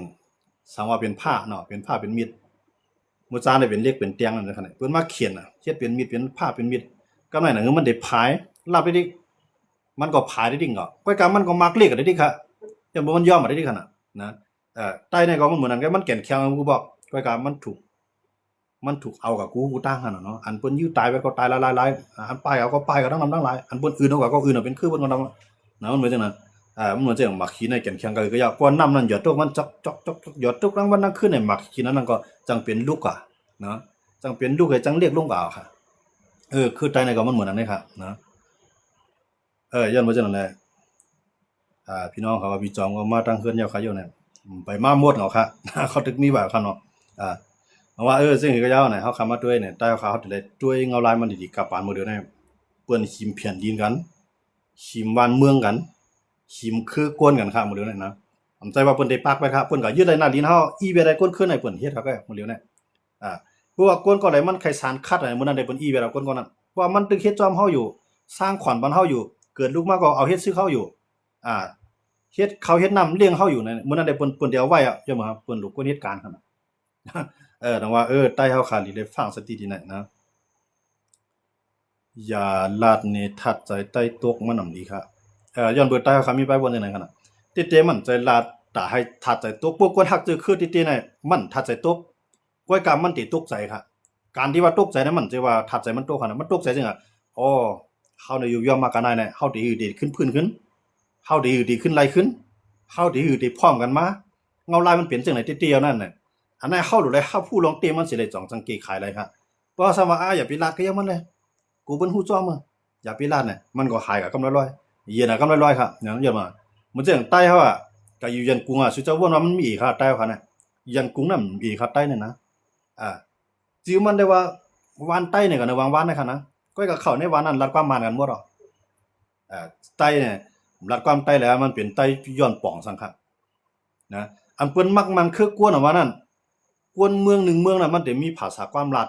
สังว่าเป็นผ้าเนาะเป็นผ้าเป็นมีดมื้อจานได้เป็นเล็กเป็นเตียงนั่นคั่นน่ะเพิ่นมาเขียนเฮ็ดเป็นมีดเป็นผ้าเป็นมีดกำไรน่ะมันได้พายรับได้ดิมันก็พายได้ดิก็ก้อยกำมันก็มักเลขก็ได้ดิค่ะอย่าบ่มันยอมมาได้ดิคั่นน่ะนะใต้เนี่ยก็มันเหมือนกันมันแก่นแข็งกูบอกก้อยกำมันถูกเอากับกูตั้งหั่นน่ะเนาะอันเพิ่นยื้อตายไว้ก็ตายหลายๆอันป้ายเอาก็ป้ายก็ทั้งหลายอันเพิ่นอื่นเอาก็อื่นเป็นคือเพิ่นก็นำนะมันเหมือนจังนั้นมันเหมือนจังหมักขี้ในแก่นแข็งก็อยากกวนน้ำนั้นหยดตกมันจอกหยดตกทั้งวันทั้งคืนในหมักขี้นั้นก็จังเป็นลูกเนาะจังเป็นลูกให้จังเรียกลงก็เอาค่ะคือใต้ในก็มันเหมือนนั้นเลยครับนะย้อนว่าจังนั้นแหละพี่น้องเขาว่าพี่จอมก็มาตั้งเฮือนยาวขายอยู่เนี่ยไปมาหมดเนาะค่ะเขาตึกมีว่าคั่นเนาะเพราะว่าซึ่งก็ยาวเนี่ยเฮาคำมาด้วยเนี่ยใต้เขาได้ด้วยเงาลายมันดีๆกับปานมื้อเดียวเนี่ยเปิ้นหิมเพียนดินกันหิมวานเมืองกันหิมคือกวนกันครับมื้อเดียวเนี่ยนะผมใจว่าเพิ่นได้ปักไว้ครับเพิ่นก็ยึดได้หน้าดินเฮาอีเวได้ก้นขึ้นให้เพิ่นเฮ็ดครับมื้อเดียวเนี่ยเพราะว่าก้นก็ไหลมันไขสารคัดมื้อนั้นได้เพิ่นอีเวได้ก้นนั้นเพราะว่ามันตึกเฮ็ดจอมเฮาอยู่สร้างขวัญบ้านเฮาอยู่ เกิดลูกมาก็เอาเฮ็ดซื้อเข้าอยู่อ่าเฮ็ดเขาเฮ็ดน้ำเลี้ยงเข้าอยู่ในมื้อนั้นได้เปิ้นเดียวไว้อ่ะจังว่าเปิ้นลูกคนเหตุการณ์คั่นน่ะดังว่าใต้เฮาขาดได้ฟังสติที่ไหนนะอย่าลาดเนทัดใจใต้ตกมันนำดีครับย้อนเบิดใต้เฮาขามีไปบ่จังได๋คั่นน่ะติเตมันใจลาดตาให้ทัดใจตกพวกคนฮักจือคือติเตไหนมันทัดใจตกก้อยกรรมมันติตกใจครับการที่ว่าตกใจนั้นมันจะว่าทัดใจมันตกคั่นน่ะมันตกใจจังอ่ะอ๋อเฮาได้อยู่ยอมมากันได้เฮาดีขึ้นพื้นขึ้นเฮาดีขึ้นไรขึ้นเฮาดีพร้อมกันมาเงาลายมันเปลี่ยนจังไหนติเตียวนั่นน่ะอันนั้นเฮารู้ได้เฮาผู้ลองเตมันสิได้จ่องจังเกขายไรครับเพราะสมาอย่าไปลาดก็ยังมันเลยกูเป็นฮู้จ้อมึงอย่าไปลาดน่ะมันก็ขายกับกำไรร้อยเย็นน่ะกำไรร้อยครับอย่างเยอะมามันจังใต้เฮาอ่ะก็อยู่ยันกุ้งอ่ะสุเจ้าวนว่ามันมีอีกครับใต้เฮาน่ะยันกุ้งน่ะมีครับใต้นั่นนะจิวมันได้ว่าวานใต้เนี่ยก็ในวางวานนะครับนะก้อยกับเขาในวานนั้นรัดความมานกันหมดหรอใต้เนี่ยรัดความใต้แล้วมันเป็นใต้ย้อนป่องสังครับนะอันเปิ้นมักมันคือกวนว่านั่นกวนเมืองหนึ่งเมืองน่ะมันจะมีภาษาความรัด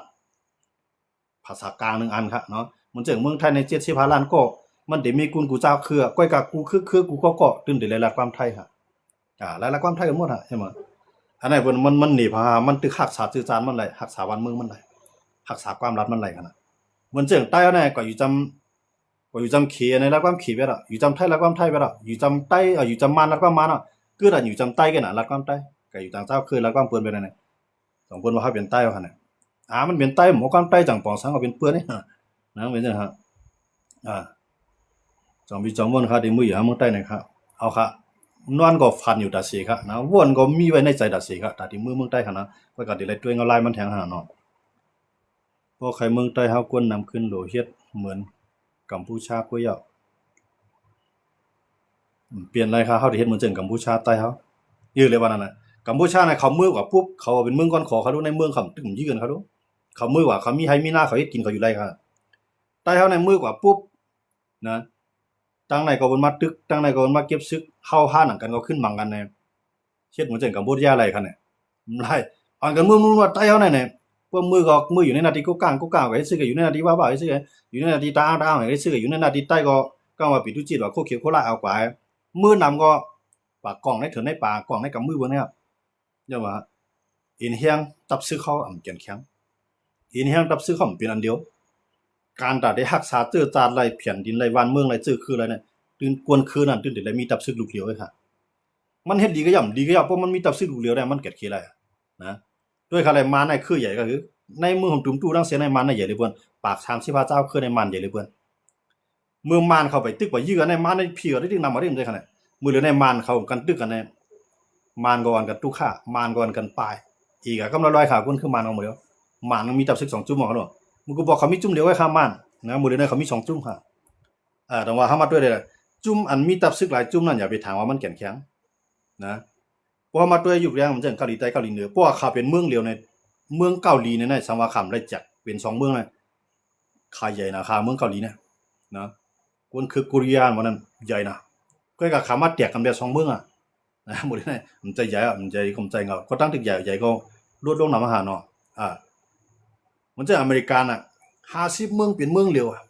ภาษากลางหนึ่งอันครับเนาะมันจังเมืองไทยใน70ล้านก็มันจะมีกุนกูเจ้าคือก้อยกับกูคือกูก็ตื่นได้รัดความไทยครับรัดความไทยกันหมดฮะใช่มั้ยอันไหนมันหนีพามันตึกหักษาสื่อสารมันไหลหักษาวันเมืองมันไหลหักษาความรัดมันไหลกันนะเหมือนเจิงใต้เนี่ยก็อยู่จำเขียในรักความเขียไปละอยู่จำไทยรักความไทยไปละอยู่จำใต้อยู่จำมันรักความมันอ่ะคือแต่อยู่จำใต้กันน่ะรักความใต้ก็อยู่ต่างเจ้าคือรักความเปื้อนไปนั่นน่ะสองเปื้อนว่าเขาเป็นใต้ว่าคั่นน่ะมันเป็นใต้หมอความใต้จังปองสังก็เป็นเปื้อนนี่นะเป็นจังฮะจอมพี่จอมม่วนครับได้มื้อหาเมืองใต้นะครับเอาค่ะนอนก็ฟันอยู่ตาเสียครับนะวนก็มีไว้ในใจตาเสียครับตาที่มือเมืองใต้คั่นนะก็ก็ได้เลยด้วยเงาลายมันแทงหาเนาะพอใครเมืองใต้เฮากวนนำขึ้นโหลเฮ็ดเหมือนกัมพูชาก็ยาวเปลี่ยนอะไรครับเฮาได้เฮ็ดเหมือนจังกัมพูชาใต้เฮายือเลยว่านั่นน่ะกัมพูชาน่ะเขามือกว่าปุ๊บเขาเป็นเมืองก่อนขอเขาดูในเมืองเขาตึ้มยืนเขาดูเขามือกว่าเขามีให้มีหน้าเขาเฮ็ดกินเขาอยู่ไรครับใต้เฮาในมือกว่าปุ๊บนะตั้งไหนก็บ่มาตึกตั้งไหนก็บ่มาเก็บซึกเฮาหาหนังกันก็ขึ้นมังกันแน่เฮ็ดเหมือนจังกัมพูชาไรคั่นน่ะหลายอันกันมือว่าใต้เฮานั่นน่ะพวกมือก็มืออยู่ในนาทีก็กลางก็เฮ็ดซึกอยู่ในนาทีว่าเฮ็ดซึกอยู่ในนาทีตาเฮ็ดซึกอยู่ในนาทีใต้ก็ว่าปิตุจิตว่าโคเขียวโคลาเอากว่ามือนำก็ปากกล่องในเถินในปากกล่องในกำมือเบิ่งนะครับย่อว่าอินเฮียงตับซื้อเขาอำเกียนแข็งอินเฮียงตับซื้อเขาเป็นอันเดียวการตาได้รักษาเจือจานไรเพียนดินไรวานเมืองไรจื้อคืออะไรเนี่ยตื่นกวนคืนนั่นตื่นได้มีตับซึกลูกเหลียวไว้ค่ะมันเฮ็ดดีก็ย่ำเพราะมันมีตับซึกลูกเหลียวได้มันเกิดขี้ไรนะด้วยอะไรมาในคือใหญ่ก็คือในมือของตุ้มตู้ตั้งเสียในมันใหญ่เลยเพิ่นปากทางสิพาเจ้าคือในมันใหญ่เลยเพิ่นมือมานเข้าไปตึกว่ายื้อในมันในพี่ก็ได้ตึกนำมาได้จังคั่นน่ะมือเหลือในมันเข้ากันตึกกันในมานก่อนกันตุค่ามานก่อนกันปลายอีกอ่ะกำลังลอยขาคุณคือมานเอาหมดแล้วมานมันมีตับซึก2จุ่มเหรอเนาะมึงก็บอกเขามีจุ่มเดียวไว้ข้ามมานนะมือเหลือในเขามี2จุ่มค่ะแต่ว่าเฮามาด้วยได้จุ่มอันมีตับซึกหลายจุ่มนั่นอย่าไปถามว่ามันแข็งแข็งนะเพราะมาด้วยอยู่แล้วมันจังเกาหลีใต้เกาหลีเหนือเพราะว่าเขาเป็นเมืองเดียวในเมืองเกาหลีเนี่ยสังวาคำได้จัดเป็น2เมืองน่ะค่าใหญ่นะค่าเมืองเกาหลีเนี่ยนะคนคือกุริยานว่านั้นใหญ่นะก็ก็ขามาแตกกันแบบ2เมืองอ่ะนะหมดเลยมันใจใหญ่อ่ะมันใจคมใจเงาก็ตั้งตึกใหญ่ก็ลดลงนำอาหารเนาะมันจะอเมริกันน่ะ50เมืองเป็นเมืองเร็วอ่ะ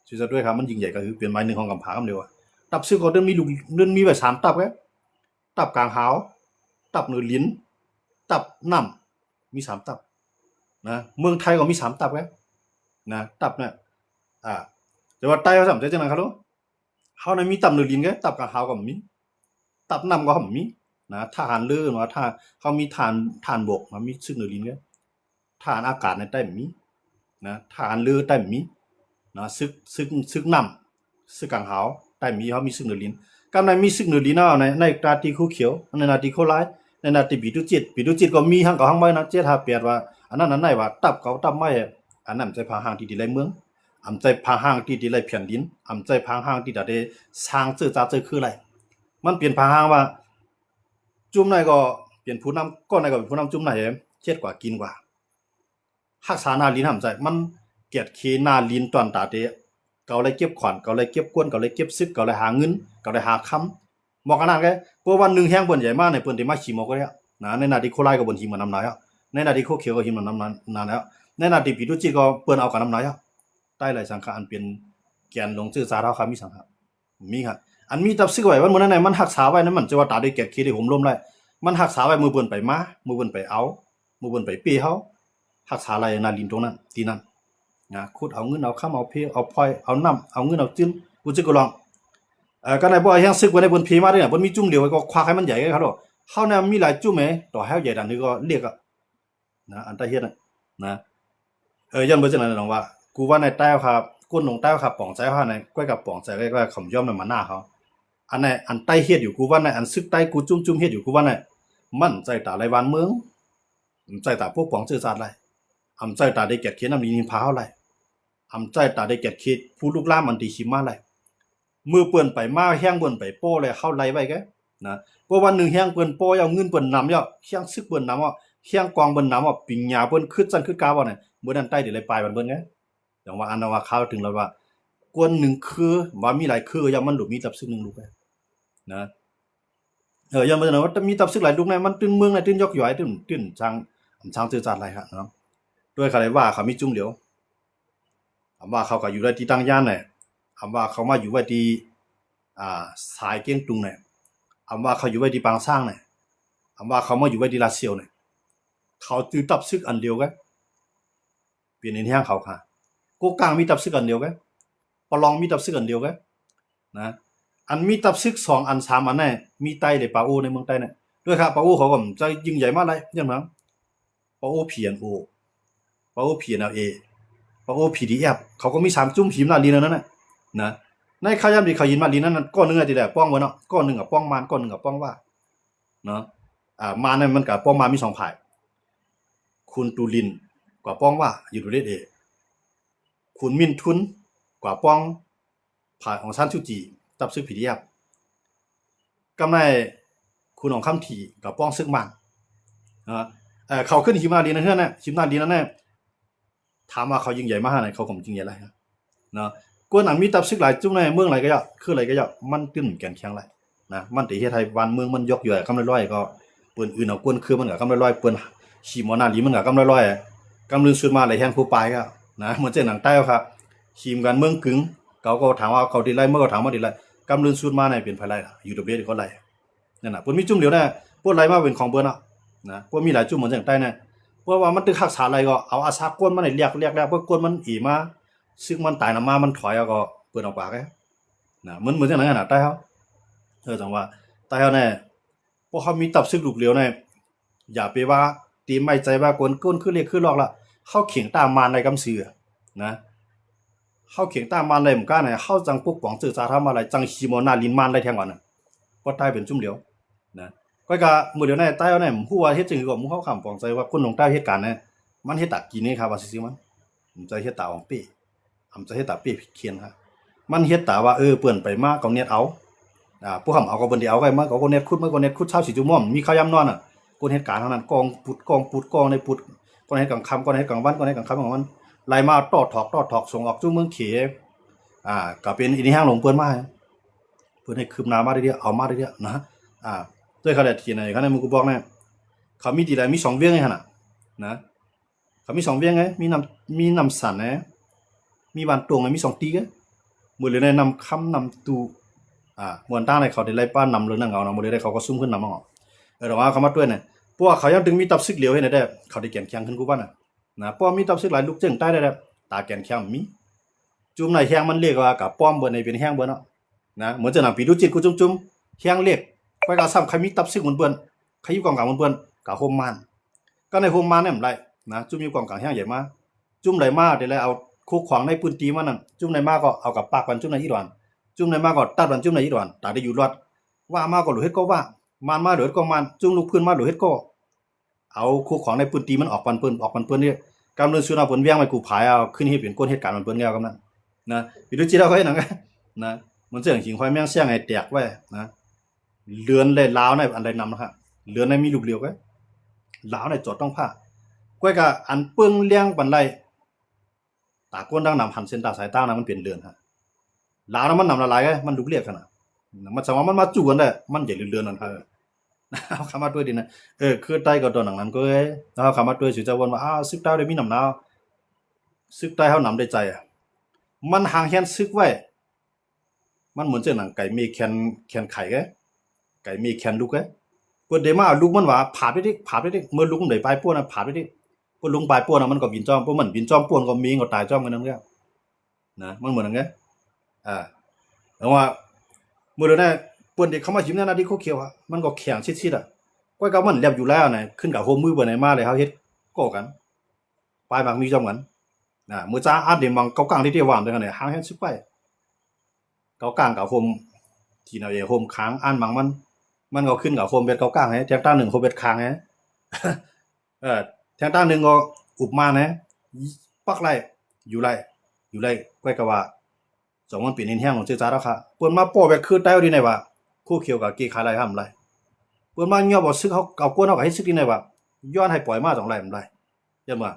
สิจะด้วยครับมันยิ่งใหญ่ก็คือเป็นไม้1ของกำผาเร็วอ่ะตับซึกก็เดินมีลูกเดินมีไว้3ตับแกตับกลางหาวตับเหนือลิ้นตับน้ำมี3ตับนะเมืองไทยก็มี3ตับแกนะตับเนี่ยแต่ว่าใต้เขาสำใจจังนั้นครับลูกเฮานั้นมีตับเหนือลิ้นแกตับกลางหาวก็มีตับน้ำก็มีนะทหารเรือว่าถ้าเขามีทานบกมันมีซึกเหนือลิ้นแกทหารอากาศในใต้มีนะทหารเรือใต้มีนะซึกน้ำซึกกลางหาวใต้มีเขามีซึกเหนือลิ้นกำในมีซึกเหนือลิ้นเอาในนาทีคู่เขียวในนาทีโคร้ายในนาทีปีตุจิตก็มีหังก็หังไว้นะ758ว่าอันนั้นไหนว่าตับเขาตับไม้อันนั้นใจพาหางที่ดีไรเมืองอำใจพาหางที่ดีไรแผ่นดินอำใจพาหางที่ได้สร้างเจอจาเจอคืออะไรมันเปลี่ยนพาหางว่าจุ่มไหนก็เปลี่ยนผู้นำก้อนไหนก็เป็นผู้นำจุ่มไหนเช็ดกว่ากินกว่ารักษาหน้าลิ้นหำใจมันเกียดขี้หน้าลิ้นตอนตาเตะเกาเลยเก็บขวัญเกาเลยเก็บกวนเกาเลยเก็บซึกเกาเลยหาเงินเกาเลยหาคำบอกกันนั่นแกเพราะวันนึงแห้งเปิ้นใหญ่มากในเปิ้นที่มาขี่มอก็แล้วนะในนาทีโคไลก็บ่นหิมน้ำหนายอ่ะในนาทีโคเขียวก็หิมน้ำนานแล้วในนาทีปีตุจิก็เปิ้นเอากันน้ำหนายอ่ะใต้ไหลสังขารเป็นแกนลงชื่อสาราคามีสังขาร มีครับอันมีตับซึกไว้วันมื้อนั้นน่ะมันรักษาไว้นั้นมันจะว่าตาได้แก่ขี้ได้ห่มลมได้มันรักษาไว้มือเปิ้นไปมามือเปิ้นไปเอามือเปิ้นไปเป้เฮารักษาไว้นาลินตรงนั้นที่นั่นนะขุดเอาเงินเอาค้ำเอาเพเอาพลอยเอาน้ำเอาเงินเอาจิ้นกูจึกก็ลองก็ได้บ่แฮงซึกไว้ในเปิ้นเพมาเด้อเปิ้นมีจุ่มเดียวก็ควักให้มันใหญ่ครับเฮาเนี่ยมีหลายจุ่มต่อให้ใหญ่ดันนี้ก็เรียกนะอันตาเฮ็ดนะยันบ่จังนั้นน้องว่ากูว่าในใต้ครับก้นลงใต้ครับป่องใจเฮาในก้อยกับป่องใจก้อยขำย่อมมันหน้าเขาอันไหนอันใต้เฮ็ดอยู่กูว่าในอันซึกใต้กูจุ่มเฮ็ดอยู่กูว่าในมันใจตาไรวันเมืองใจตาพวกป่องซื่อสัตย์ไรอำใจตาได้เกียรติเขียนนำนี้พาเฮาไรอำใจตาได้เกียรติเขียนผู้ลูกล่ามันตีขิมมาไรมือเปิ้นไปมาแห้งเปิ้นไปโป้เลยเฮาไล่ไว้แกนะเพราะวันนึงแห้งเปิ้นโป้เอาเงินเปิ้นนำเยาะแห้งซึกเปิ้นนำว่าแห้งกองเปิ้นนำว่าปิงหญ้าเปิ้นคึดจันคึดกาบ่เนี่ยมื้อนั้นใต้ได้เลยปลายมันเบิ่นไงอย่างว่าอันว่าข่าวถึงแล้วว่ากวนหนึ่งคือว่ามีหลายคือยังมันหลุมีตับซึกหนึ่งลูกนะยังมันว่ามีตับซึกหลายลูกเนี่ยมันตื้นเมืองเนี่ยตื้นยกย่อยตื้นช้างตื้อจัดอะไรครับเนาะด้วยเขาเลยว่าเขามีจุ่มเหลียวคำว่าเขาก็อยู่ได้ที่ตั้งย่านเนี่ยคำว่าเขามาอยู่ไว้ที่สายเกี้ยงตุงเนี่ยคำว่าเขาอยู่ไว้ที่ปางสร้างเนี่ยคำว่าเขามาอยู่ไว้ที่ลาเซียวเนี่ยเขาตื้อตับซึกอันเดียวกันเปลี่ยนในแห้งเขาค่ะกูกลางมีตับซึกอันเดียวกันปลองมีตับซึกอันเดียวกันนะอันมีตับซึก2อัน3อันเนี่ยมีไต้เลยปาโอในเมืองไต้เนี่ยด้วยครับปาโอเขาก็จะยิ่งใหญ่มากเลยยังมั้งปาโอ PNO ปาโอ PNLA ปาโอ PDF เขาก็มี3จุ่มหิมนาลีนั้นน่ะนะในขยามที่เขายินมาลีนั้นก้อนนึงอ่ะทีแรกป้องไว้เนาะก้อนนึงอ่ะป้องมานก้อนนึงอ่ะป้องว่าเนาะมานเนี่ยมันก็ป้องมานมี2ฝ่ายคุณตูลินกว่าป้องว่าอยู่ดูเดคุณมินทุนกว่าป้องผ่านของซันชูจีตับซึกผีดิยับกำไรคุณของคำถี่กับป้องซึกมันเขาขึ้นหิมนาลีนั่นน่ะหิมนาลีนั่นน่ะถามว่าเขายิ่งใหญ่มากไหนเขาก็ยิ่งใหญ่ไรเนาะกวนอันมีตับซึกหลายจุ่มในเมืองไหนก็ยะคืออะไรก็ยะมันตื้นแก่นแข็งไรนะมันตีเฮ็ดให้บ้านเมืองมันยกย่อยกำไรร้อยก็เปิ้นอื่นเอากวนคือมันก็กำไรร้อยเปิ้นขี้หมอนาลีมันก็กำไรร้อยกำลือสุดมาหลายแห่งผู้ปลายก็นะเหมือนเจ้าหนังใต้ครับขีมกันเมืองกึ่งเขาก็ถามว่าเขาดีไรเมื่อเขาถามว่าดีไรกำลือสุดมาในเป็นไผไรอยู่ตะเบียก็ไรนั่นน่ะเปิ้นมีจุ่มเดียวน่ะพวกไรมาเป็นของเปิ้นนะพวกมีหลายจุ่มเหมือนเจ้าใต้น่ะเพราะว่ามันตึกรักษาอะไรก็เอาอาสากวนมาเรียกแล้วเพิ่นกวนมันอีมาซึ่งมันตายนำมามันถอยก็เปิ้นออกปากนะเหมือนเจ้านั้นน่ะใต้เฮาจังว่าใต้เฮาแน่พวกเขามีตับซึกลูกเหลียวเนี่ยอย่าไปว่าตีไม่ใจว่ากวนก้นคือเรียกคือลอกละเฮาเขียงตามมานในกำซื่อนะเฮาเขียงตามมานในหมู่ก้าเนี่ยเฮาจังปกป้องสื่อสาธารณะอะไรจังขี้มอนาลินมานได้แทงก่อนน่ะก็ใต้เป็นจุ่มเหลียวนะก็ก็มื้อเดียวในใต้เอาเนี่ยฮู้ว่าเฮ็ดจังก็หมู่เฮาคำปองใจว่าคนลงใต้เหตุการณ์เนี่ยมันเฮ็ดตากินนี่ครับว่าซื่อๆมันใจเฮ็ดตาอองปี้ใจเฮ็ดตาปี้เขียนครับมันเฮ็ดตาว่าเปิ้นไปมาก็เน็ตเอาผู้คำเอาก็เปิ้นได้เอาไว้มาก็เน็ตขุดมาก็เน็ตขุดเช้า4ชั่วโมงมีข้าวยามนอนคนเหตุการณ์เท่านั้นกองปุดกองในปุดคนเหตุกลางค่ำคนเหตุกลางวันคนเหตุกลางค่ำของมันไล่มาตอดถอกส่งออกจุ่เมืองเขก็เป็นอีนี่ห้างหลงเปิ้นมาเปิ้นให้คืบหน้ามาได้เดียวเอามาได้เดียวนะด้วยเขาได้ที่ไหนเขาในมึงกูบอกแน่เขามีที่ใดมี2เวียงไงหั่นน่ะนะเขามี2เวียงไงมีน้ำสันนะมีบ้านตวงมี2ตีกมื้อเลยในนำค่ำนำตูมวนต้าในเขาได้ไล่ป้านำเลยนั่งเอานะมื้อเลยได้เขาก็ซุ่มขึ้นนำเอาแต่ว่าเขามาด้วยเนี่ยพวกเขายังดึงมีตับซึกเหลียวให้ได้เขาได้แก่นแข็งขึ้นกูว่านะป้อมมีตับซึกหลายลูกเจิงใต้ได้ตาแก่นแข็งมีจุ่มในแห้งมันเรียกว่ากับป้อมเบิ่นในเป็นแห้งเบิ่นเนาะนะเหมือนจะนำปีดูจิตกูจุ่มแห้งเรียกไปก็ซ้ำใครมีตับซึกมันเบิ่นใครอยู่กองกลางมันเบิ่นกับโฮมมันก็ในโฮมมันเนี่ยมันไรนะจุ่มอยู่กองกลางแห้งใหญ่มากจุ่มไหลมาได้แล้วเอาคุกขวางในพื้นที่มันนั่นจุ่มในมาก็เอากับปากมันจุ่มในอีดวนจุ่มในมาก็ตัดมันจุ่มในอีดวนตาได้อยู่รอดว่ามาก็หลุดเฮ็ดก็ว่ามันมาเดือดก็มันจุ่มลูกพื้นมาหลุดเฮ็ดก็เอาคู่ของในพื้นที่มันออกปันเปิ้นนี่กำเนิดสุนาเปิ้นเวียงไปกูผายเอาขึ้นเฮ็ดเป็นก้นเหตุการณ์มันเปิ้นแล้วกำนั้นนะวิดูจิเราค่อยหนังนะมันเสื่องหิงค่อยแม่งเสี่ยงให้แตกไว้นะเลือนเลยลาวในอันใดนำนะครับเลือนในมีลูกเหลียวไว้ลาวในจอดต้องผ้าก้อยก็อันเปิ้งเลี้ยงปันไรตาก้นดังนำหันเส้นตาสายตานะมันเปลี่ยนเลือนฮะลาวนั้นมันนำละลายมันดุเรียกขนาดมันสมองมันมาจู่กันได้มันใหญ่เลือนนั่นฮะเอาคำมาด้วยดินะคือใต้ก็ตัวหนังนั้นก็เอาคำมาด้วยสิจะวนว่าซึกใต้ได้มีนำนาวซึกใต้เฮานำได้ใจมันห่างแฮนซึกไว้ มันเหมือนเจ้าหนังไก่มีแคนไข่แกไก่มีแคนลูกแกเปิ้นได้มาลูกมันว่าผาดไปดิผาดไปดิเมื่อลูกมันได้ปลายป้วนน่ะผาดไปดิเปิ้นลุงปลายป้วนน่ะมันก็บินจ้อมเพราะมันบินจ้อมป้วนก็มีก็ตายจ้อมกันนั่นแหละนะมันเหมือนอย่างเงี้ยอ่าแต่ว่ามื้อนั้นน่ะเปิ้นที่เขามาหิมนั่นน่ะที่เขาเขียวอ่ะมันก็แข็งชิดๆอ่ะก้อยก็มันแลบอยู่แล้วน่ะขึ้นกับโฮมมือเปิ้นไหนมาเลยเฮาเฮ็ดก็กันปลายมักมีจ้อมกันมื้อจ้าอัดนี่มังเกากลางที่ว่างด้วยกันเนี่ยหางแฮงซึกไปเกากลางกับโฮมที่น่ะโฮมค้างอันมังมันก็ขึ้นกับโฮมเบ็ดเกากลางให้แทงตั้ง1โฮมเบ็ดค้างให้แทงตั้ง1ก็อุบมานะปักไล่อยู่ไล่ก้อยก็ว่าสองมันเป็นแห้งของเจ้าจ้าแล้วค่ะเปิ้นมาป้อแบบคือใต้ดีไหนว่าคู่เขียวกับกี่ขายไรห้ามไรเปิ้นมาย่อบ่ซึกเฮาเอากวนเฮาก็ให้ซึกดีไหนว่าย้อนให้ปล่อยมา2ไรมันได้ยันว่า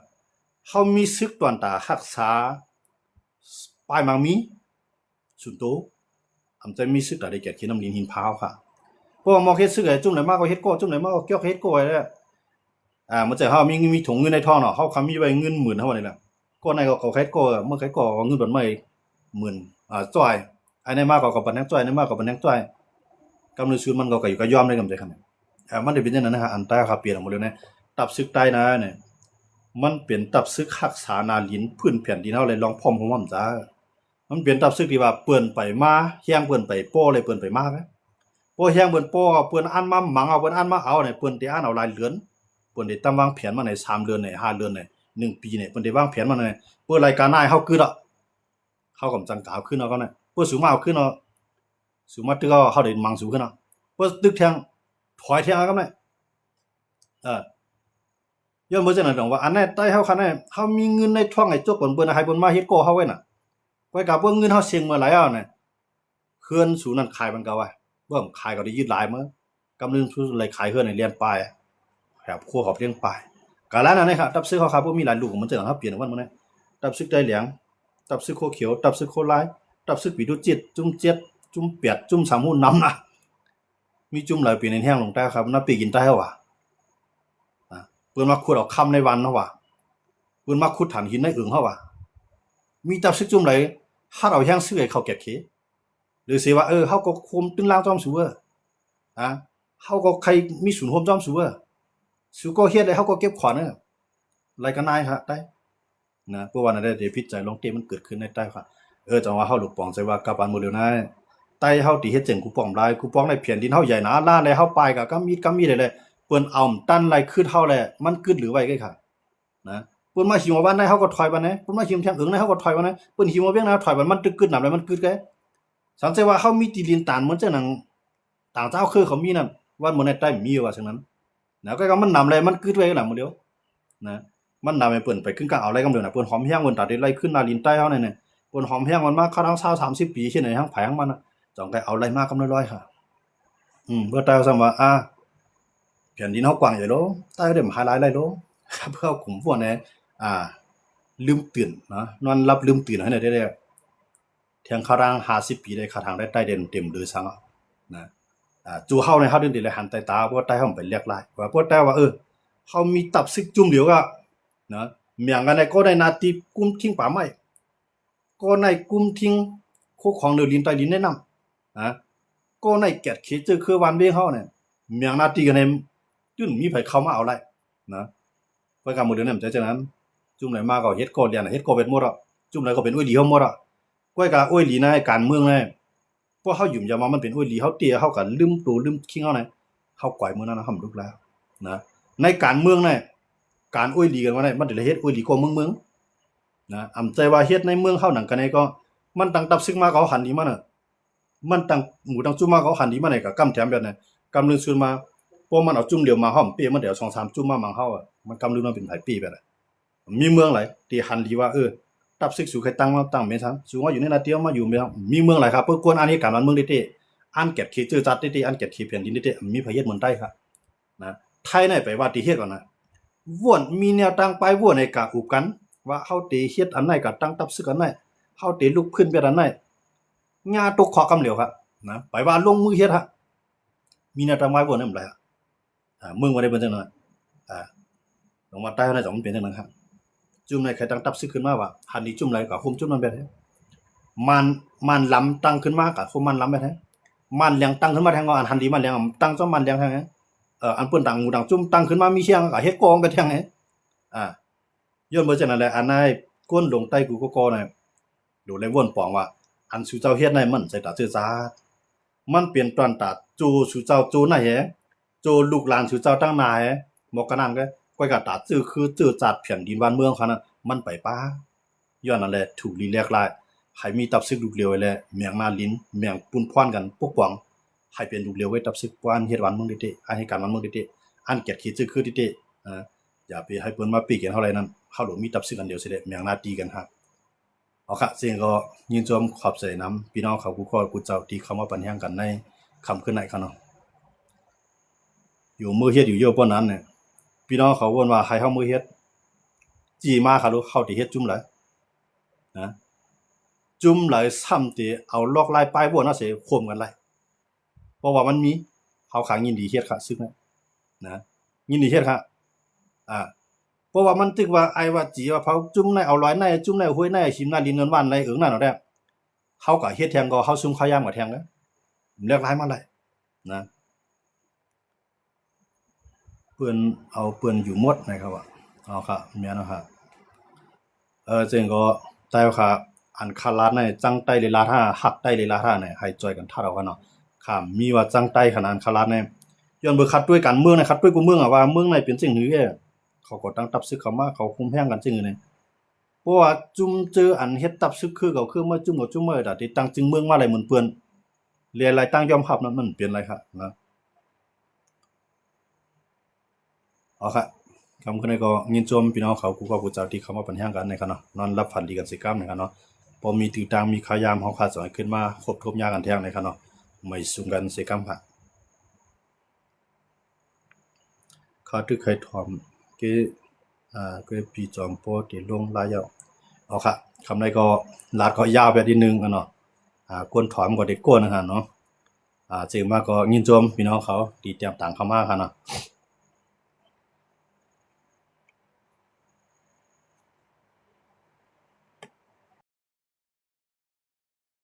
เฮามีซึกตวนตารักษาปลายมังมีสุนโตอำใจมีซึกตาได้แก่ขี้น้ำลินหินพาวค่ะเพราะว่ามอเฮ็ดซึกไอ้จุ่มไหนมาก็เฮ็ดโก้จุ่มไหนมาก็เกี่ยวเฮ็ดโก้ไว้แล้วมันจะเฮามีถุงเงินในท้องเนาะเฮาคำมีไว้เงินหมื่นเฮาว่านี่แหละก็ในก็เฮ็ดโก้เมื่อเฮ็ดโก้เงินบัดไม่หมื่นจ้อยไอ้ในมากก็ปันแหงจ้อยในมากก็ปันแหงจ้อยกำลังซื้อมันก็อยู่ก็ยอมได้กำใจคั่นมันได้เป็นจังนั้นนะฮะอันใต้ครับเปลี่ยนหมดเลยนะตับซึกใต้นะเนี่ยมันเป็นตับซึกรักษานาลินพื้นแผ่นดินเฮาเลยลองพร้อมของมันจ้ามันเป็นตับซึกที่ว่าเปิ้นไปมาแฮงเปิ้นไปป้อเลยเปิ้นไปมาแหมป้อแฮงเปิ้นป้อเปิ้นอันมาหมังเอาเปิ้นอันมาเอาเนี่ยเปิ้นได้อันเอาหลายเดือนเปิ้นได้ตามวางแผนมาใน3เดือนใน5เดือนใน1ปีเนี่ยเปิ้นได้วางแผนมาในเปิ้นรายการนายเฮาคือดอกเฮาก็จังกาวขึ้นเอาก็น่ะเปิ้นสูงมาเอาขึ้นเอาสูงมาตึกเอาเฮาได้มังสูงขึ้นเอาเปิ้นตึกแทงถอยแทงเอาก็น่ะย้อนบ่จังนั้นดอกว่าอันนั้นใต้เฮาคันนั้นเฮามีเงินในท้องให้จกเปิ้นให้เปิ้นมาเฮ็ดก่อเฮาไว้น่ะก้อยกับว่าเงินเฮาเสียงมาหลายเอาน่ะเฮือนสูนั้นขายมันก็ว่าบ่ขายก็ได้ยึดหลายมื้อกำนึงทุเลยขายเฮือนให้เรียนปลายครับครัวเขาเลี้ยงปลายกะแล้วนั่นนะครับตับซึกเขาครับบ่มีหลายลูกมันจังเฮาเปลี่ยนวันมื้อนี้ตับซึกได้เหลียงตับซึกโคเขียวตับซึกโคลายตับซึกปีดุจิตจุ่มเจ็ดจุ่มเปียดจุ่มสามหูนำน่ะมีจุ่มหลายปีในแห้งลงใต้ครับน่าปีกินใต้เฮาว่ะเปิ้นมาขุดเอาค่ำในวันเฮาว่ะเปิ้นมาขุดฐานหินในอึ่งเฮาว่ะมีตับซึกจุ่มไหลฮัดเอาแห้งซื้อให้เขาเก็บเขหรือสิว่าเฮาก็คุมตึงล่างจอมสูเฮาก็ใครมีศูนย์โฮมจอมสูสูก็เฮ็ดได้เฮาก็เก็บขวานเด้อรายการนายครับได้นะเพราะว่านั่นได้พิจัยลองเตมันเกิดขึ้นในใต้ค่ะจังว่าเฮาลูกปองใจว่ากับอันหมดแล้วนะใต้เฮาที่เฮ็ดจังกูปองหลายกูปองได้เพียนดินเฮาใหญ่หนาล้านเลยเฮาปลายก็กำมีได้เลยเปิ้นเอาตันไหลขึ้นเฮาแหละมันกึดหรือไว้ก็ค่ะนะเปิ้นมาหิวบ้านได้เฮาก็ถอยบ้านนะเปิ้นมาหิวแทงอึงได้เฮาก็ถอยบ้านนะเปิ้นหิวเวียงนะถอยบ้านมันตึกกึดนำแล้วมันกึดแกสังเกตว่าเฮามีตีลินตานเหมือนจังนั้นต่างเจ้าคือเขามีนั่นว่ามื้อในใต้มีว่าจังนั้นนะก็มันนำอะไรมันกึดไว้นำมื้อเดียวนะมันนำให้เปิ้นไปขึ้นกลางเอาอะไรกำเดียวน่ะเปิ้นหอมแฮงเปิ้นตัดได้ไล่ขึ้นนาลินใต้เฮาเนี่ยเปิ้นหอมแฮงมันมาเข้าทาง20 30ปีเช่นไหนทางไผทางมันน่ะจ้องได้เอาอะไรมากำน้อยๆค่ะเพื่อใต้ซ้ำว่าแผ่นดินเฮากว้างใหญ่โลใต้ได้มาหาหลายไรโลเพื่อกลุ่มพวกนี้ลืมตื่นนะนอนรับลืมตื่นให้ได้เที่ยงคาราง50ปีได้คาทางได้ใต้เด่นเต็มเลยซังนะจูเฮาในเฮาดึงได้หันใต้ตาเพราะใต้เฮาไปเรียกหลายว่าเพราะใต้ว่าเฮามีตับซึกจุ่มเดียวก็นะเมียงกันในก็ได้นาทีกุมทิ้งป่าไม้ก็ในกุมทิ้งโคของเดือลินใต้ลินแนะนำก็ในแกดเขเจอคือวันเบ้เฮาเนี่ยเมียงนาทีกันในจุ่นมีไผเข้ามาเอาไรนะเพื่อการหมดเดือนนั้นจังนั้นจุ่มไหนมาก็เฮ็ดก็เรียนเฮ็ดก็เป็นหมดอ่ะจุ่มไหนก็เป็นอ้วยหลีเฮาหมดอ่ะก้อยกะอ้วยหลีในการเมืองแน่พวกเฮายุ่มยามามันเป็นอ้วยหลีเฮาเตี้ยเฮาก็ลืมตัวลืมคิงเฮานะเฮาก่อยมื้อนั้นเฮาลุกแล้วนะในการเมืองแน่การอ้วยหลีกันว่าได้มันได้เฮ็ดอ้วยหลีกว่าเมืองนะอำใจว่าเฮ็ดในเมืองเฮานั่นกันก็มันตั้งตับซึกมาก็หันดีมาน่ะมันตั้งหมู่ตั้งจุ่มมาก็หันดีมาไหนก็กำแถมแบบนั้นกำลึงซื้อมาพวกมันเอาจุ่มเดียวมาห้อมเปี้ยมันเดี๋ยว 2-3 จุ่มมามังเฮามันกำลึงมันเป็นหลายปีแบบนั้นมีเมืองหลายที่หันดีว่าตับซึกสู่ใครตั้งมาตั้งแม่นซังสู่ว่าอยู่ในนาเตียวมาอยู่แม่นมีเมืองหลายครับเปิ้นกวนอันนี้การบ้านเมืองเต้อันเก็บเขตจื้อจัดเต้อันเก็บเขตแผ่นดินเต้มีพระเฮ็ดเมืองใต้ครับนะไทยไหนไปว่าที่เฮ็ดก่อนนะว่วนมีแนวตั้งไปว่วนในกะอุกันว่าเฮาเตเฮ็ดอันไหนก็ตั้งตับซึกอันไหนเฮาเตลุกขึ้นแบบอันไหนญาตกขอกำเหลวครับนะไปว่าลงมือเฮ็ดฮะมีแนวตั้งไว้ว่วนนั่นแหละเมืองบ่ได้เป็นจังนั้นลงมาใต้เฮาได้ต้องเป็นจังนั้นครับจุ่มไหนใครตั้งตับซึกขึ้นมาว่าหันนี้จุ่มไหนก็คุมจุ่มนั้นแบบนี้ มันมันล้ำตั้งขึ้นมากะคนมันล้ำไปแท้มันเลี้ยงตั้งขึ้นมาแทงก็อันทันดีมันเลี้ยงตั้งจ้อมันเลี้ยงแทงอันเปิ้นต่างงูต่างจุ่มตั้งขึ้นมามีเชียงก็เฮ็ดกองไปแทงอ่าย้อนเบิ่จังนั้นแหละอันนายก้นลงใต้กูก็น่ะดูเลยวนปองว่าอันสุเจ้าเฮ็ดในมันใส่ตาซื่อซามันเปลี่ยนตอนตาจูสุเจ้าจูน่ะแฮจูลูกหลานสุเจ้าตั้งนายหมอกกะนั้นก็ก้อยกะตาซื่อคือซื่อจัดแผ่นดินบ้านเมืองเขาน่ะมันไปป้าย้อนนั่นแหละถูกลีแลกลายให้มีตับซึกลูกเลียวไว้แลเมียงมาลิ้นเมียงปุ้นพวนกันปกป้องให้เป็นลูกเลียวไว้ตับซึกกวนเฮ็ดวันเมืองติๆอันให้การวันเมืองติๆอันเกียรติขี้ซื่อคือติอย่าไปให้เปิ้นมาปีกันเท่าไรนั้นเฮาหลมีตับซึกกันเดียวสิเด้เมียงหน้าตีกันครับเอาค่ะสิ่งก็ยินชมขอบใจน้ำพี่น้องเขากูก็กูเจ้าที่เข้ามาปัญหากันในคำขึ้นไหนครับเนาะอยู่มือเฮ็ดอยู่เยอะปานนั้นเนี่ยพี่น้องเขาวนว่าให้เฮามือเฮ็ดจีมาค่ะลูกเข้าที่เฮ็ดจุ่มหลายนะจุ่มหลายซ้ำติเอาลอกลายป้ายบ่น่าสิข่มกันหลายเพราะว่ามันมีเขาขางยินดีเฮ็ดค่ะซึ่งนะยินดีเฮ็ดค่ะเพราะว่ามันตึกว่าไอ้ว่าจีว่าเผาจุ่มในเอาร้อยในจุ่มในห้วยในชิมในดินเงินวันในนั่นเนาะแท้เฮาก็เฮ็ดแทงก็เฮาซุ่มข้าวยามก็แทงนะเลือกหลายมาหลายนะเปิ้นเอาเปิ้นอยู่หมดนะครับว่าเอาค่ะแม่นเนาะครับจึงก็แต่ว่าอันคาลาดในจังใต้เลลาท่าหักใต้เลลาท่าเนี่ยให้จอยกันทัดเอากันเนาะค่ะมีว่าจังใต้ขนาดคาลาดเนี่ยย้อนเบิ่คัดด้วยกันเมืองนะครับด้วยกูเมืองว่าเมืองไหนเป็นสิ่งหือเขาก็ตั้งตับซึกเข้ามาเขาคุมแพงกันจึงนี่เพราะว่าจุ่มเจออันเฮ็ดตับซึกคือเขาคือมาจุ่มกับจุ่มเมื่อดาที่ตั้งจึงเมืองมาหลายหมื่นเปื้อนเรียนหลายตั้งยอมรับนั้นมันเปลี่ยนอะไรครับนะเอาค่ะคำขึ้นก็ยินชมพี่น้องเขากูก็กูเจ้าที่เข้ามาปัญหากันในกันเนาะนอนรับฝันดีกันสิกรรมในกันเนาะพอมีตึกต่างมีขายามเฮาขาดสอยขึ้นมาครบทบยากันแท้งในกันเนาะไม่สูงกันสิกรรมค่ะเขาตึกเคยถอมเกก็ปีจอมโพที่ลงลายาวเอาค่ะคำใดก็ลาดก็ยาวไปนิดนึงกันเนาะก้นถอมก็เด็กก้นนะฮะเนาะจึงมาก็ยินชมพี่น้องเขาดีเตรียมต่างเข้ามาค่ะเนาะ